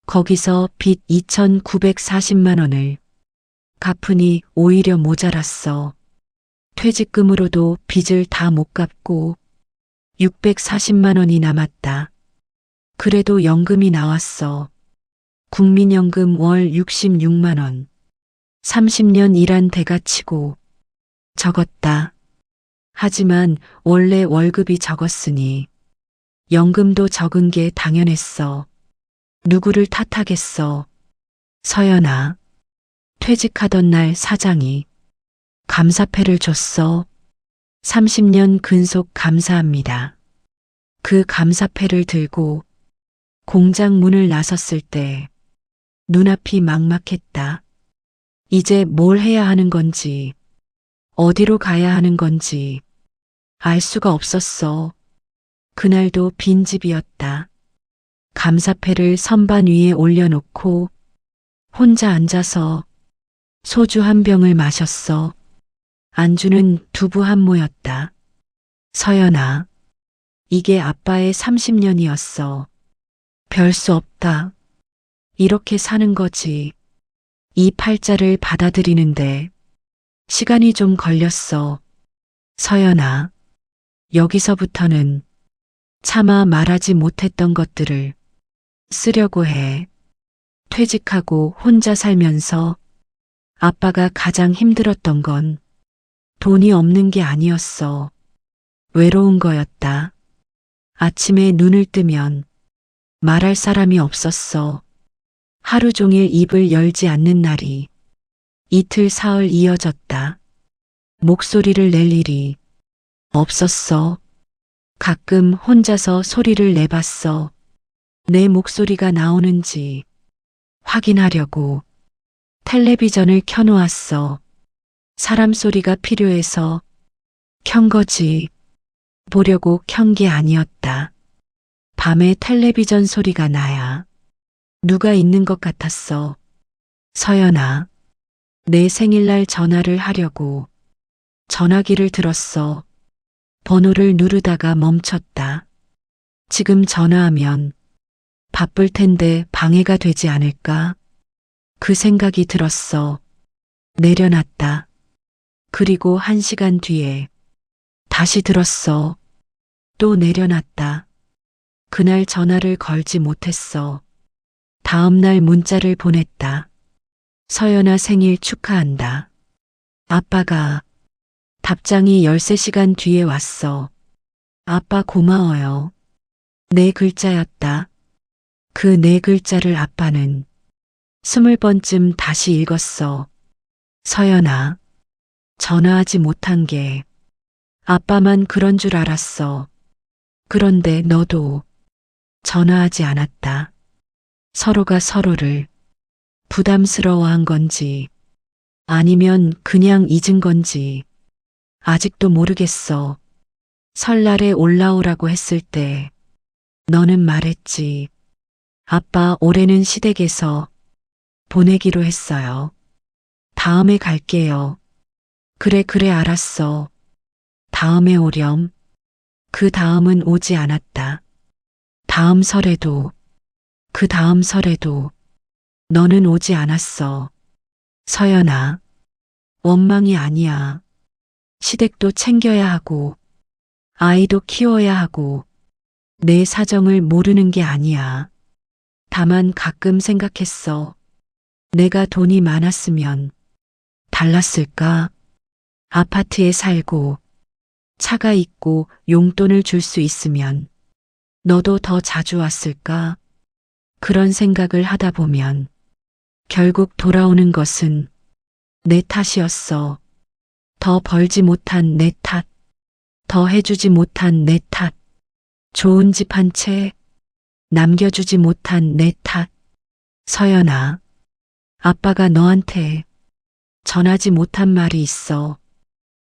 거기서 빚 2,940만 원을 갚으니 오히려 모자랐어. 퇴직금으로도 빚을 다 못 갚고 640만 원이 남았다. 그래도 연금이 나왔어. 국민연금 월 66만 원. 30년 일한 대가 치고 적었다. 하지만 원래 월급이 적었으니 연금도 적은 게 당연했어. 누구를 탓하겠어. 서연아. 퇴직하던 날 사장이 감사패를 줬어. 30년 근속 감사합니다. 그 감사패를 들고 공장 문을 나섰을 때 눈앞이 막막했다. 이제 뭘 해야 하는 건지, 어디로 가야 하는 건지 알 수가 없었어. 그날도 빈집이었다. 감사패를 선반 위에 올려놓고 혼자 앉아서 소주 한 병을 마셨어. 안주는 두부 한 모였다. 서연아, 이게 아빠의 30년이었어. 별 수 없다. 이렇게 사는 거지. 이 팔자를 받아들이는데 시간이 좀 걸렸어. 서연아, 여기서부터는 차마 말하지 못했던 것들을 쓰려고 해. 퇴직하고 혼자 살면서 아빠가 가장 힘들었던 건 돈이 없는 게 아니었어. 외로운 거였다. 아침에 눈을 뜨면 말할 사람이 없었어. 하루 종일 입을 열지 않는 날이 이틀 사흘 이어졌다. 목소리를 낼 일이 없었어. 가끔 혼자서 소리를 내봤어. 내 목소리가 나오는지 확인하려고 텔레비전을 켜놓았어. 사람 소리가 필요해서 켠 거지. 보려고 켠 게 아니었다. 밤에 텔레비전 소리가 나야 누가 있는 것 같았어. 서연아, 내 생일날 전화를 하려고 전화기를 들었어. 번호를 누르다가 멈췄다. 지금 전화하면 바쁠 텐데 방해가 되지 않을까? 그 생각이 들었어. 내려놨다. 그리고 1시간 뒤에 다시 들었어. 또 내려놨다. 그날 전화를 걸지 못했어. 다음 날 문자를 보냈다. 서연아 생일 축하한다. 아빠가 답장이 13시간 뒤에 왔어. 아빠 고마워요. 네 글자였다. 그 네 글자를 아빠는 20번쯤 다시 읽었어. 서연아, 전화하지 못한 게 아빠만 그런 줄 알았어. 그런데 너도 전화하지 않았다. 서로가 서로를 부담스러워한 건지 아니면 그냥 잊은 건지 아직도 모르겠어. 설날에 올라오라고 했을 때 너는 말했지. 아빠 올해는 시댁에서 보내기로 했어요. 다음에 갈게요. 그래 알았어. 다음에 오렴. 그 다음은 오지 않았다. 다음 설에도 그 다음 설에도 너는 오지 않았어. 서연아, 원망이 아니야. 시댁도 챙겨야 하고 아이도 키워야 하고 내 사정을 모르는 게 아니야. 다만 가끔 생각했어. 내가 돈이 많았으면 달랐을까? 아파트에 살고 차가 있고 용돈을 줄 수 있으면 너도 더 자주 왔을까? 그런 생각을 하다 보면 결국 돌아오는 것은 내 탓이었어. 더 벌지 못한 내 탓, 더 해주지 못한 내 탓, 좋은 집 한 채 남겨주지 못한 내 탓. 서연아, 아빠가 너한테 전하지 못한 말이 있어.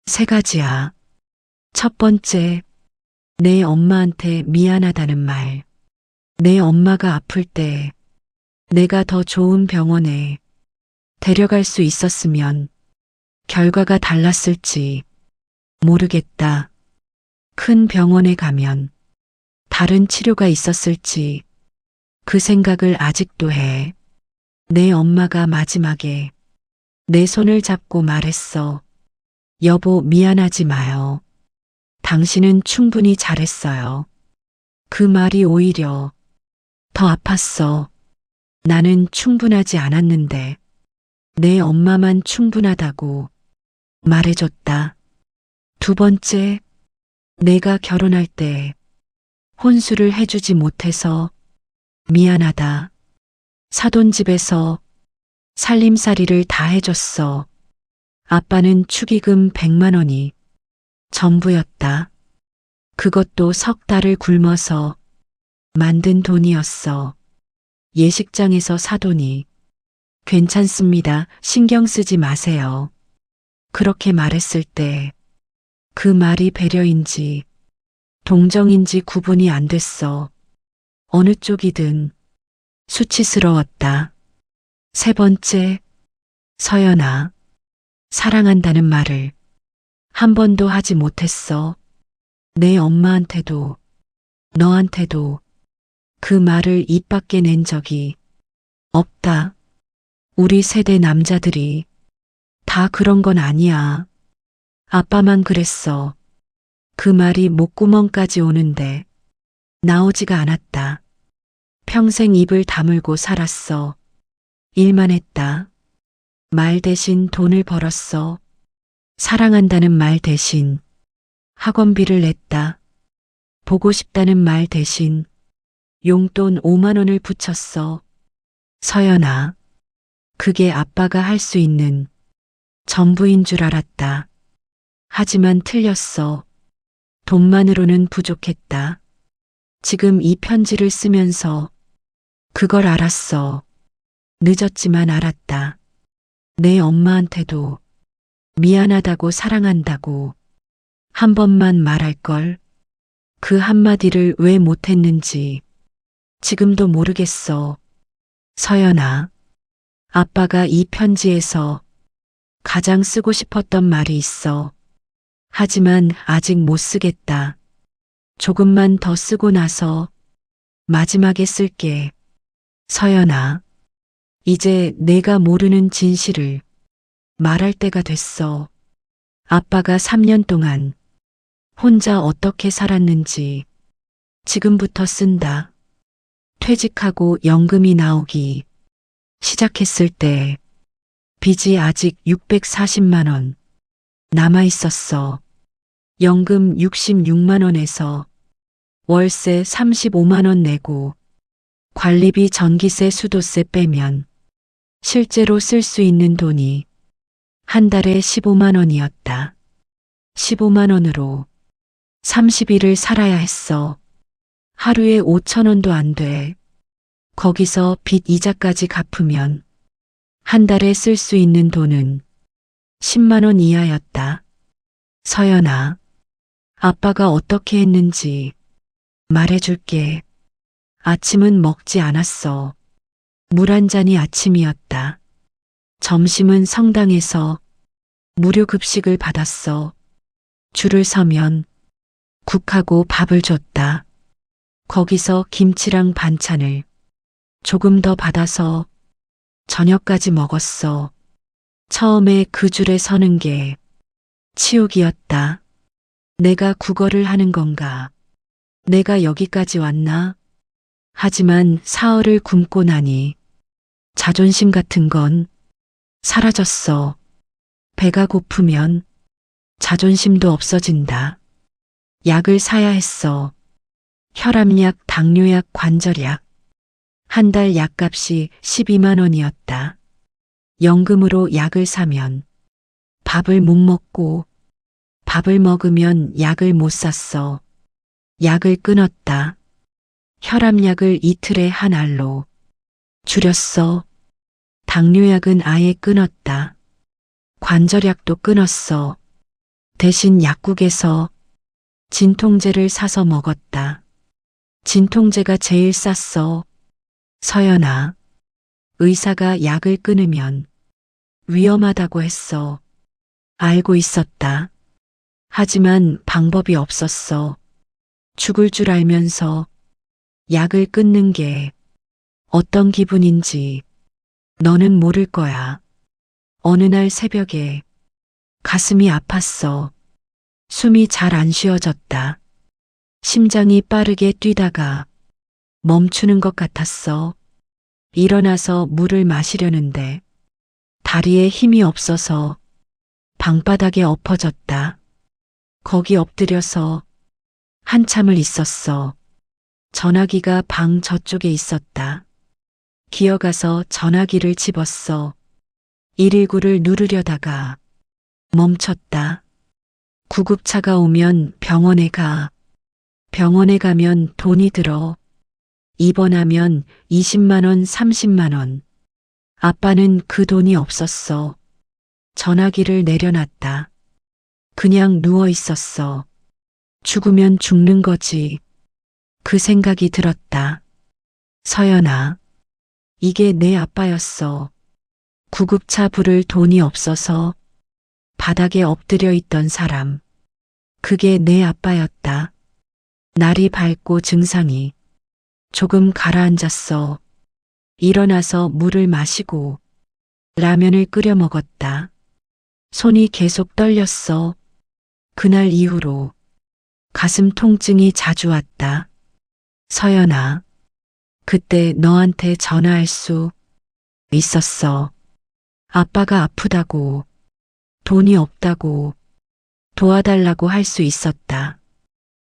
3가지야. 첫 번째, 내 엄마한테 미안하다는 말. 내 엄마가 아플 때 내가 더 좋은 병원에 데려갈 수 있었으면 결과가 달랐을지 모르겠다. 큰 병원에 가면 다른 치료가 있었을지 그 생각을 아직도 해. 내 엄마가 마지막에 내 손을 잡고 말했어. 여보, 미안하지 마요. 당신은 충분히 잘했어요. 그 말이 오히려 더 아팠어. 나는 충분하지 않았는데 내 엄마만 충분하다고 말해줬다. 두 번째, 내가 결혼할 때 혼수를 해주지 못해서 미안하다. 사돈집에서 살림살이를 다 해줬어. 아빠는 축의금 100만 원이 전부였다. 그것도 석 달을 굶어서 만든 돈이었어. 예식장에서 사돈이 괜찮습니다. 신경 쓰지 마세요. 그렇게 말했을 때 그 말이 배려인지 동정인지 구분이 안 됐어. 어느 쪽이든 수치스러웠다. 세 번째, 서연아, 사랑한다는 말을 한 번도 하지 못했어. 내 엄마한테도 너한테도 그 말을 입 밖에 낸 적이 없다. 우리 세대 남자들이 다 그런 건 아니야. 아빠만 그랬어. 그 말이 목구멍까지 오는데 나오지가 않았다. 평생 입을 다물고 살았어. 일만 했다. 말 대신 돈을 벌었어. 사랑한다는 말 대신 학원비를 냈다. 보고 싶다는 말 대신 용돈 5만 원을 붙였어. 서연아, 그게 아빠가 할 수 있는 전부인 줄 알았다. 하지만 틀렸어. 돈만으로는 부족했다. 지금 이 편지를 쓰면서 그걸 알았어. 늦었지만 알았다. 내 엄마한테도 미안하다고 사랑한다고 한 번만 말할걸. 그 한마디를 왜 못했는지 지금도 모르겠어. 서연아, 아빠가 이 편지에서 가장 쓰고 싶었던 말이 있어. 하지만 아직 못 쓰겠다. 조금만 더 쓰고 나서 마지막에 쓸게. 서연아, 이제 내가 모르는 진실을 말할 때가 됐어. 아빠가 3년 동안 혼자 어떻게 살았는지 지금부터 쓴다. 퇴직하고 연금이 나오기 시작했을 때 빚이 아직 640만 원 남아 있었어. 연금 66만 원에서 월세 35만 원 내고 관리비, 전기세, 수도세 빼면 실제로 쓸 수 있는 돈이 한 달에 15만 원이었다. 15만 원으로 30일을 살아야 했어. 하루에 5천 원도 안 돼. 거기서 빚 이자까지 갚으면 한 달에 쓸 수 있는 돈은 10만 원 이하였다. 서연아, 아빠가 어떻게 했는지 말해줄게. 아침은 먹지 않았어. 물 한 잔이 아침이었다. 점심은 성당에서 무료 급식을 받았어. 줄을 서면 국하고 밥을 줬다. 거기서 김치랑 반찬을 조금 더 받아서 저녁까지 먹었어. 처음에 그 줄에 서는 게 치욕이었다. 내가 국어를 하는 건가? 내가 여기까지 왔나? 하지만 사흘을 굶고 나니 자존심 같은 건 사라졌어. 배가 고프면 자존심도 없어진다. 약을 사야 했어. 혈압약, 당뇨약, 관절약. 한 달 약값이 12만 원이었다. 연금으로 약을 사면 밥을 못 먹고 밥을 먹으면 약을 못 샀어. 약을 끊었다. 혈압약을 이틀에 한 알로 줄였어. 당뇨약은 아예 끊었다. 관절약도 끊었어. 대신 약국에서 진통제를 사서 먹었다. 진통제가 제일 쌌어. 서연아, 의사가 약을 끊으면 위험하다고 했어. 알고 있었다. 하지만 방법이 없었어. 죽을 줄 알면서 약을 끊는 게 어떤 기분인지 너는 모를 거야. 어느 날 새벽에 가슴이 아팠어. 숨이 잘 안 쉬어졌다. 심장이 빠르게 뛰다가 멈추는 것 같았어. 일어나서 물을 마시려는데 다리에 힘이 없어서 방바닥에 엎어졌다. 거기 엎드려서 한참을 있었어. 전화기가 방 저쪽에 있었다. 기어가서 전화기를 집었어. 119를 누르려다가 멈췄다. 구급차가 오면 병원에 가. 병원에 가면 돈이 들어. 입원하면 20만 원, 30만 원. 아빠는 그 돈이 없었어. 전화기를 내려놨다. 그냥 누워 있었어. 죽으면 죽는 거지. 그 생각이 들었다. 서연아, 이게 내 아빠였어. 구급차 부를 돈이 없어서 바닥에 엎드려 있던 사람. 그게 내 아빠였다. 날이 밝고 증상이 조금 가라앉았어. 일어나서 물을 마시고 라면을 끓여 먹었다. 손이 계속 떨렸어. 그날 이후로 가슴 통증이 자주 왔다. 서연아, 그때 너한테 전화할 수 있었어. 아빠가 아프다고, 돈이 없다고, 도와달라고 할 수 있었다.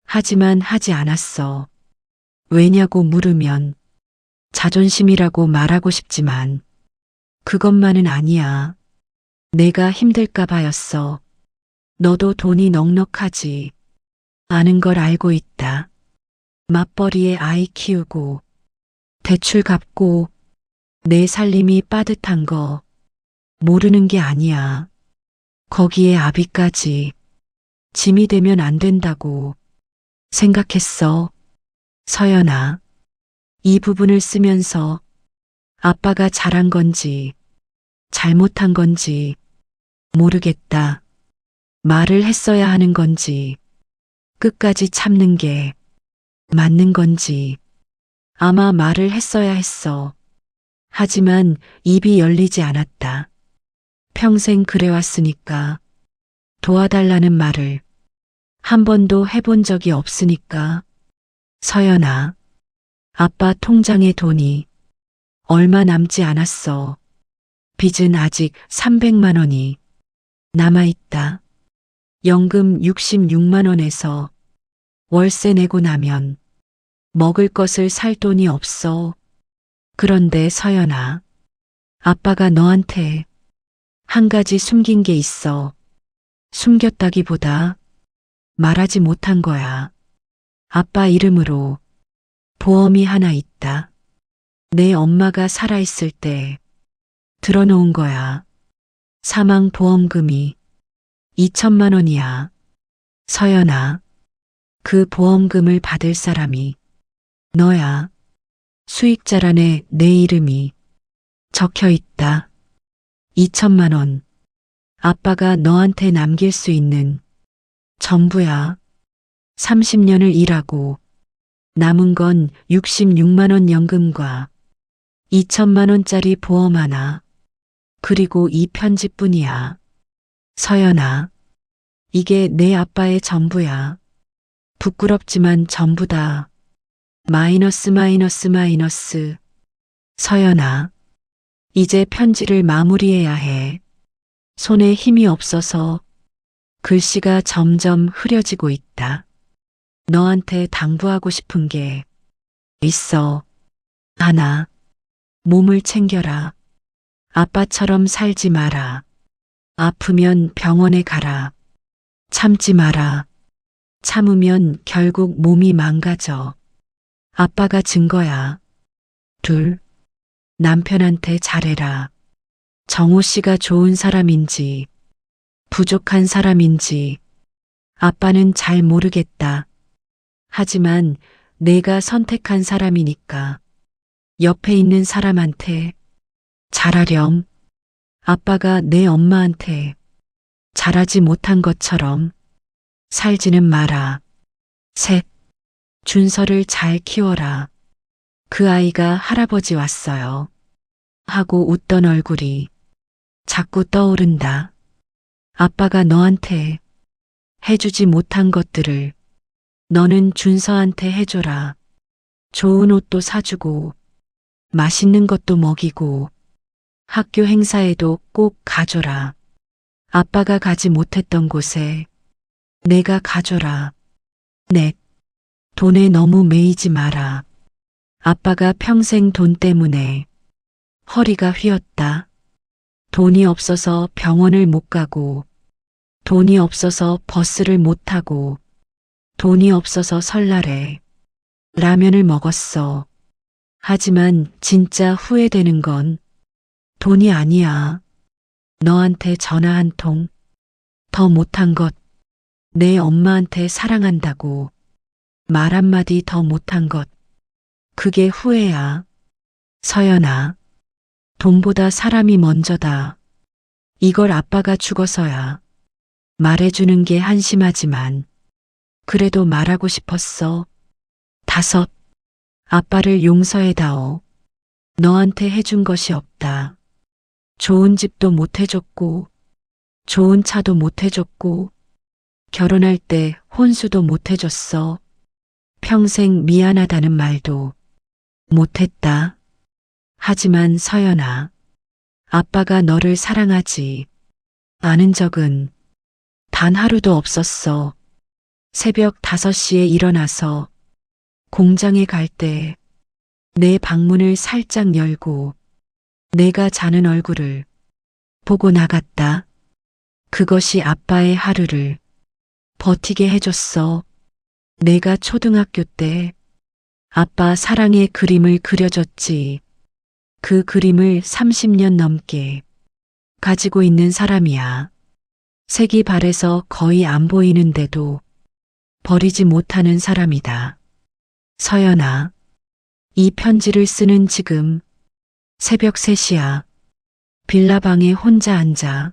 하지만 하지 않았어. 왜냐고 물으면 자존심이라고 말하고 싶지만 그것만은 아니야. 내가 힘들까 봐였어. 너도 돈이 넉넉하지. 아는 걸 알고 있다. 맞벌이에 아이 키우고 대출 갚고 내 살림이 빠듯한 거 모르는 게 아니야. 거기에 아비까지 짐이 되면 안 된다고 생각했어. 서연아, 이 부분을 쓰면서 아빠가 잘한 건지 잘못한 건지 모르겠다. 말을 했어야 하는 건지 끝까지 참는 게 맞는 건지 아마 말을 했어야 했어. 하지만 입이 열리지 않았다. 평생 그래왔으니까 도와달라는 말을 한 번도 해본 적이 없으니까. 서연아, 아빠 통장에 돈이 얼마 남지 않았어. 빚은 아직 300만 원이 남아있다. 연금 66만 원에서 월세 내고 나면 먹을 것을 살 돈이 없어. 그런데 서연아, 아빠가 너한테 한 가지 숨긴 게 있어. 숨겼다기보다 말하지 못한 거야. 아빠 이름으로 보험이 하나 있다. 내 엄마가 살아있을 때 들어놓은 거야. 사망 보험금이 2천만 원이야. 서연아, 그 보험금을 받을 사람이 너야. 수익자란에 내 이름이 적혀 있다. 2천만 원. 아빠가 너한테 남길 수 있는 전부야. 30년을 일하고 남은 건 66만 원 연금과 2천만 원짜리 보험 하나. 그리고 이 편지뿐이야. 서연아, 이게 내 아빠의 전부야. 부끄럽지만 전부다. 마이너스 마이너스 마이너스. 서연아, 이제 편지를 마무리해야 해. 손에 힘이 없어서 글씨가 점점 흐려지고 있다. 너한테 당부하고 싶은 게 있어. 하나, 몸을 챙겨라. 아빠처럼 살지 마라. 아프면 병원에 가라. 참지 마라. 참으면 결국 몸이 망가져. 아빠가 증거야. 둘, 남편한테 잘해라. 정호 씨가 좋은 사람인지 부족한 사람인지 아빠는 잘 모르겠다. 하지만 내가 선택한 사람이니까 옆에 있는 사람한테 잘하렴. 아빠가 내 엄마한테 잘하지 못한 것처럼 살지는 마라. 셋, 준서를 잘 키워라. 그 아이가 할아버지 왔어요. 하고 웃던 얼굴이 자꾸 떠오른다. 아빠가 너한테 해주지 못한 것들을 너는 준서한테 해줘라. 좋은 옷도 사주고 맛있는 것도 먹이고 학교 행사에도 꼭 가줘라. 아빠가 가지 못했던 곳에 내가 가줘라. 넷. 돈에 너무 매이지 마라. 아빠가 평생 돈 때문에 허리가 휘었다. 돈이 없어서 병원을 못 가고, 돈이 없어서 버스를 못 타고, 돈이 없어서 설날에 라면을 먹었어. 하지만 진짜 후회되는 건 돈이 아니야. 너한테 전화 한 통, 더 못한 것, 내 엄마한테 사랑한다고 말 한마디 더 못한 것, 그게 후회야. 서연아, 돈보다 사람이 먼저다. 이걸 아빠가 죽어서야 말해주는 게 한심하지만 그래도 말하고 싶었어. 5. 아빠를 용서해다오. 너한테 해준 것이 없다. 좋은 집도 못 해줬고, 좋은 차도 못 해줬고, 결혼할 때 혼수도 못 해줬어. 평생 미안하다는 말도 못했다. 하지만 서연아, 아빠가 너를 사랑하지 않은 적은 단 하루도 없었어. 새벽 5시에 일어나서 공장에 갈 때 내 방문을 살짝 열고 내가 자는 얼굴을 보고 나갔다. 그것이 아빠의 하루를 버티게 해줬어. 내가 초등학교 때 아빠 사랑의 그림을 그려줬지. 그 그림을 30년 넘게 가지고 있는 사람이야. 색이 바래서 거의 안 보이는데도 버리지 못하는 사람이다. 서연아, 이 편지를 쓰는 지금 새벽 3시야. 빌라방에 혼자 앉아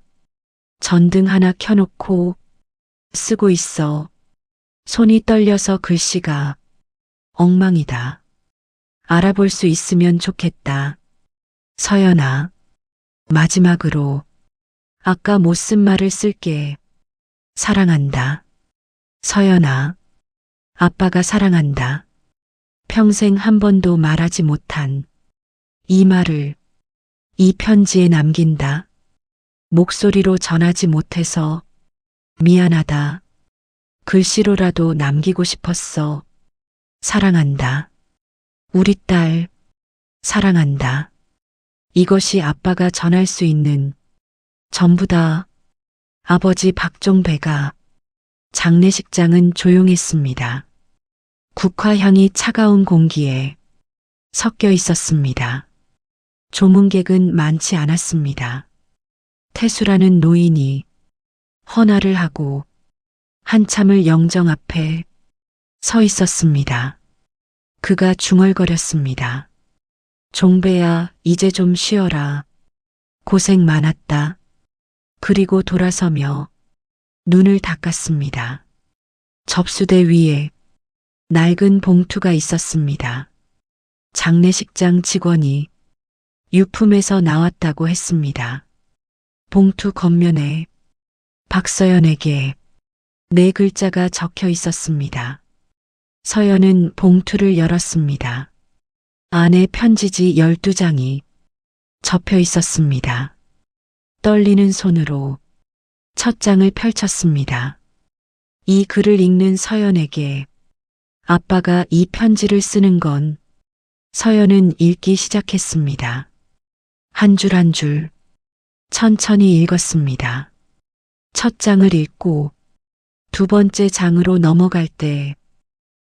전등 하나 켜놓고 쓰고 있어. 손이 떨려서 글씨가 엉망이다. 알아볼 수 있으면 좋겠다. 서연아, 마지막으로 아까 못 쓴 말을 쓸게. 사랑한다. 서연아, 아빠가 사랑한다. 평생 한 번도 말하지 못한 이 말을 이 편지에 남긴다. 목소리로 전하지 못해서 미안하다. 글씨로라도 남기고 싶었어. 사랑한다. 우리 딸, 사랑한다. 이것이 아빠가 전할 수 있는 전부다. 아버지 박종배가 장례식장은 조용했습니다. 국화향이 차가운 공기에 섞여 있었습니다. 조문객은 많지 않았습니다. 태수라는 노인이 헌화를 하고 한참을 영정 앞에 서 있었습니다. 그가 중얼거렸습니다. 종배야, 이제 좀 쉬어라. 고생 많았다. 그리고 돌아서며 눈을 닦았습니다. 접수대 위에 낡은 봉투가 있었습니다. 장례식장 직원이 유품에서 나왔다고 했습니다. 봉투 겉면에 박서연에게 4글자가 적혀 있었습니다. 서연은 봉투를 열었습니다. 안에 편지지 12장이 접혀 있었습니다. 떨리는 손으로 첫 장을 펼쳤습니다. 이 글을 읽는 서연에게 아빠가 이 편지를 쓰는 건 서연은 읽기 시작했습니다. 한 줄 한 줄 천천히 읽었습니다. 첫 장을 읽고 2번째 장으로 넘어갈 때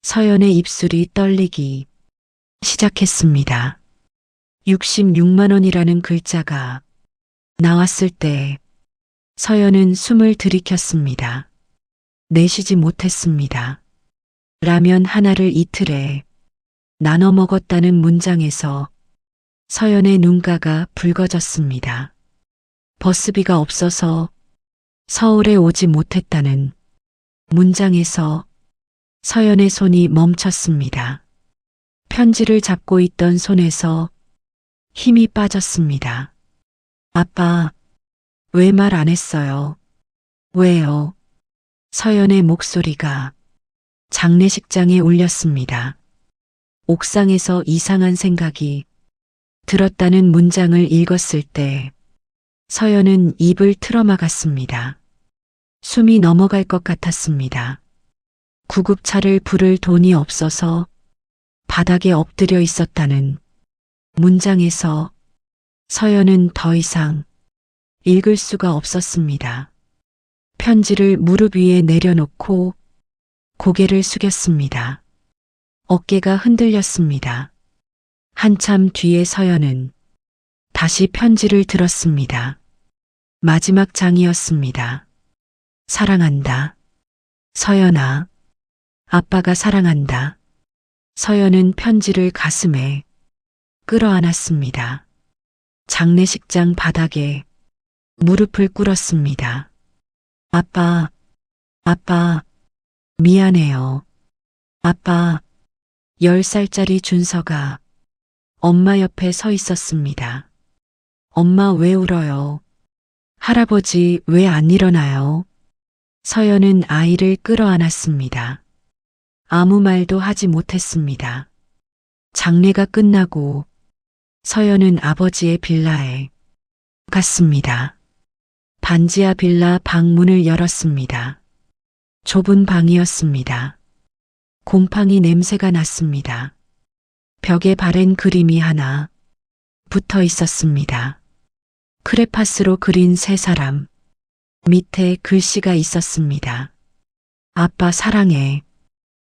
서연의 입술이 떨리기 시작했습니다. 66만 원이라는 글자가 나왔을 때 서연은 숨을 들이켰습니다. 내쉬지 못했습니다. 라면 하나를 이틀에 나눠 먹었다는 문장에서 서연의 눈가가 붉어졌습니다. 버스비가 없어서 서울에 오지 못했다는 문장에서 서연의 손이 멈췄습니다. 편지를 잡고 있던 손에서 힘이 빠졌습니다. 아빠, 왜 말 안 했어요? 왜요? 서연의 목소리가 장례식장에 울렸습니다. 옥상에서 이상한 생각이 들었다는 문장을 읽었을 때 서연은 입을 틀어막았습니다. 숨이 넘어갈 것 같았습니다. 구급차를 부를 돈이 없어서 바닥에 엎드려 있었다는 문장에서 서연은 더 이상 읽을 수가 없었습니다. 편지를 무릎 위에 내려놓고 고개를 숙였습니다. 어깨가 흔들렸습니다. 한참 뒤에 서연은 다시 편지를 들었습니다. 마지막 장이었습니다. 사랑한다. 서연아. 아빠가 사랑한다. 서연은 편지를 가슴에 끌어안았습니다. 장례식장 바닥에 무릎을 꿇었습니다. 아빠, 아빠, 미안해요. 아빠, 10살짜리 준서가 엄마 옆에 서 있었습니다. 엄마 왜 울어요? 할아버지 왜 안 일어나요? 서연은 아이를 끌어안았습니다. 아무 말도 하지 못했습니다. 장례가 끝나고 서연은 아버지의 빌라에 갔습니다. 반지하 빌라 방문을 열었습니다. 좁은 방이었습니다. 곰팡이 냄새가 났습니다. 벽에 바랜 그림이 하나 붙어 있었습니다. 크레파스로 그린 세 사람. 밑에 글씨가 있었습니다. 아빠 사랑해.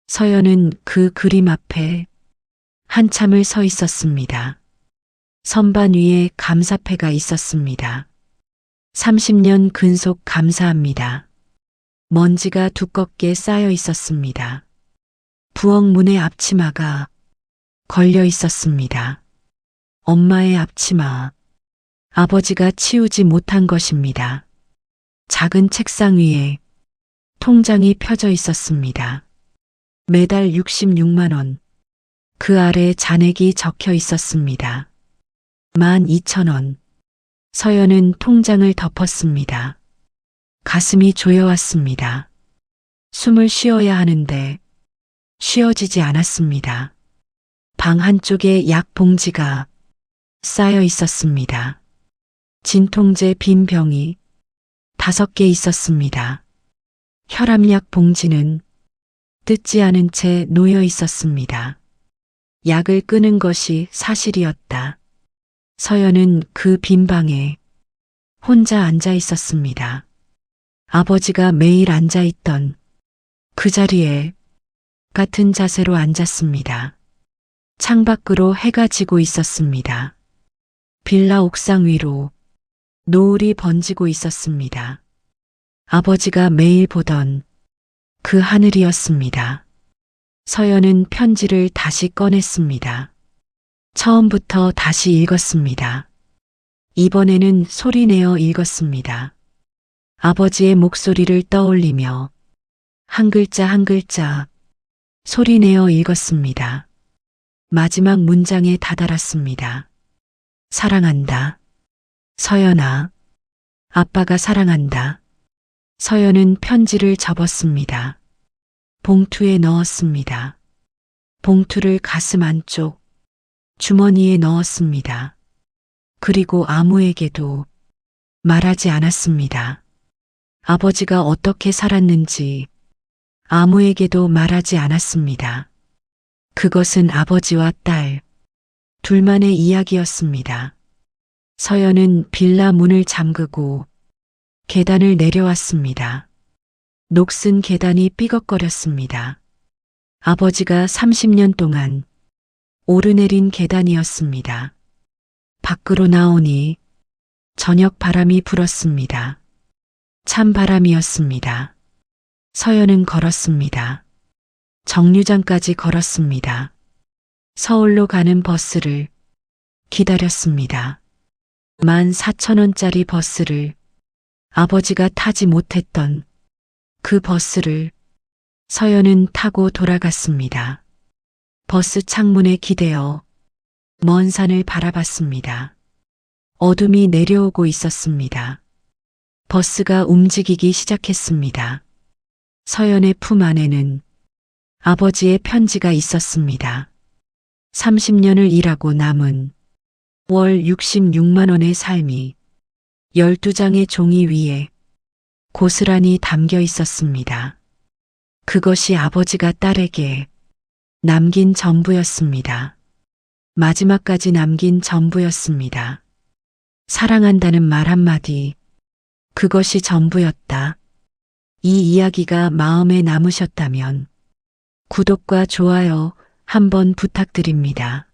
서연은 그 그림 앞에 한참을 서 있었습니다. 선반 위에 감사패가 있었습니다. 30년 근속 감사합니다. 먼지가 두껍게 쌓여 있었습니다. 부엌문의 앞치마가 걸려 있었습니다. 엄마의 앞치마. 아버지가 치우지 못한 것입니다. 작은 책상 위에 통장이 펴져 있었습니다. 매달 66만 원. 그 아래 잔액이 적혀 있었습니다. 12,000원. 서연은 통장을 덮었습니다. 가슴이 조여왔습니다. 숨을 쉬어야 하는데 쉬어지지 않았습니다. 방 한쪽에 약 봉지가 쌓여 있었습니다. 진통제 빈 병이 5개 있었습니다. 혈압약 봉지는 뜯지 않은 채 놓여 있었습니다. 약을 끄는 것이 사실이었다. 서연은 그 빈 방에 혼자 앉아 있었습니다. 아버지가 매일 앉아 있던 그 자리에 같은 자세로 앉았습니다. 창밖으로 해가 지고 있었습니다. 빌라 옥상 위로 노을이 번지고 있었습니다. 아버지가 매일 보던 그 하늘이었습니다. 서연은 편지를 다시 꺼냈습니다. 처음부터 다시 읽었습니다. 이번에는 소리내어 읽었습니다. 아버지의 목소리를 떠올리며 한 글자 한 글자 소리내어 읽었습니다. 마지막 문장에 다다랐습니다. 사랑한다. 서연아. 아빠가 사랑한다. 서연은 편지를 접었습니다. 봉투에 넣었습니다. 봉투를 가슴 안쪽 주머니에 넣었습니다. 그리고 아무에게도 말하지 않았습니다. 아버지가 어떻게 살았는지 아무에게도 말하지 않았습니다. 그것은 아버지와 딸 둘만의 이야기였습니다. 서연은 빌라 문을 잠그고 계단을 내려왔습니다. 녹슨 계단이 삐걱거렸습니다. 아버지가 30년 동안 오르내린 계단이었습니다. 밖으로 나오니 저녁 바람이 불었습니다. 찬 바람이었습니다. 서연은 걸었습니다. 정류장까지 걸었습니다. 서울로 가는 버스를 기다렸습니다. 14,000원짜리 버스를 아버지가 타지 못했던 그 버스를 서연은 타고 돌아갔습니다. 버스 창문에 기대어 먼 산을 바라봤습니다. 어둠이 내려오고 있었습니다. 버스가 움직이기 시작했습니다. 서연의 품 안에는 아버지의 편지가 있었습니다. 30년을 일하고 남은 월 66만 원의 삶이 12장의 종이 위에 고스란히 담겨 있었습니다. 그것이 아버지가 딸에게 남긴 전부였습니다. 마지막까지 남긴 전부였습니다. 사랑한다는 말 한마디, 그것이 전부였다. 이 이야기가 마음에 남으셨다면 구독과 좋아요 한번 부탁드립니다.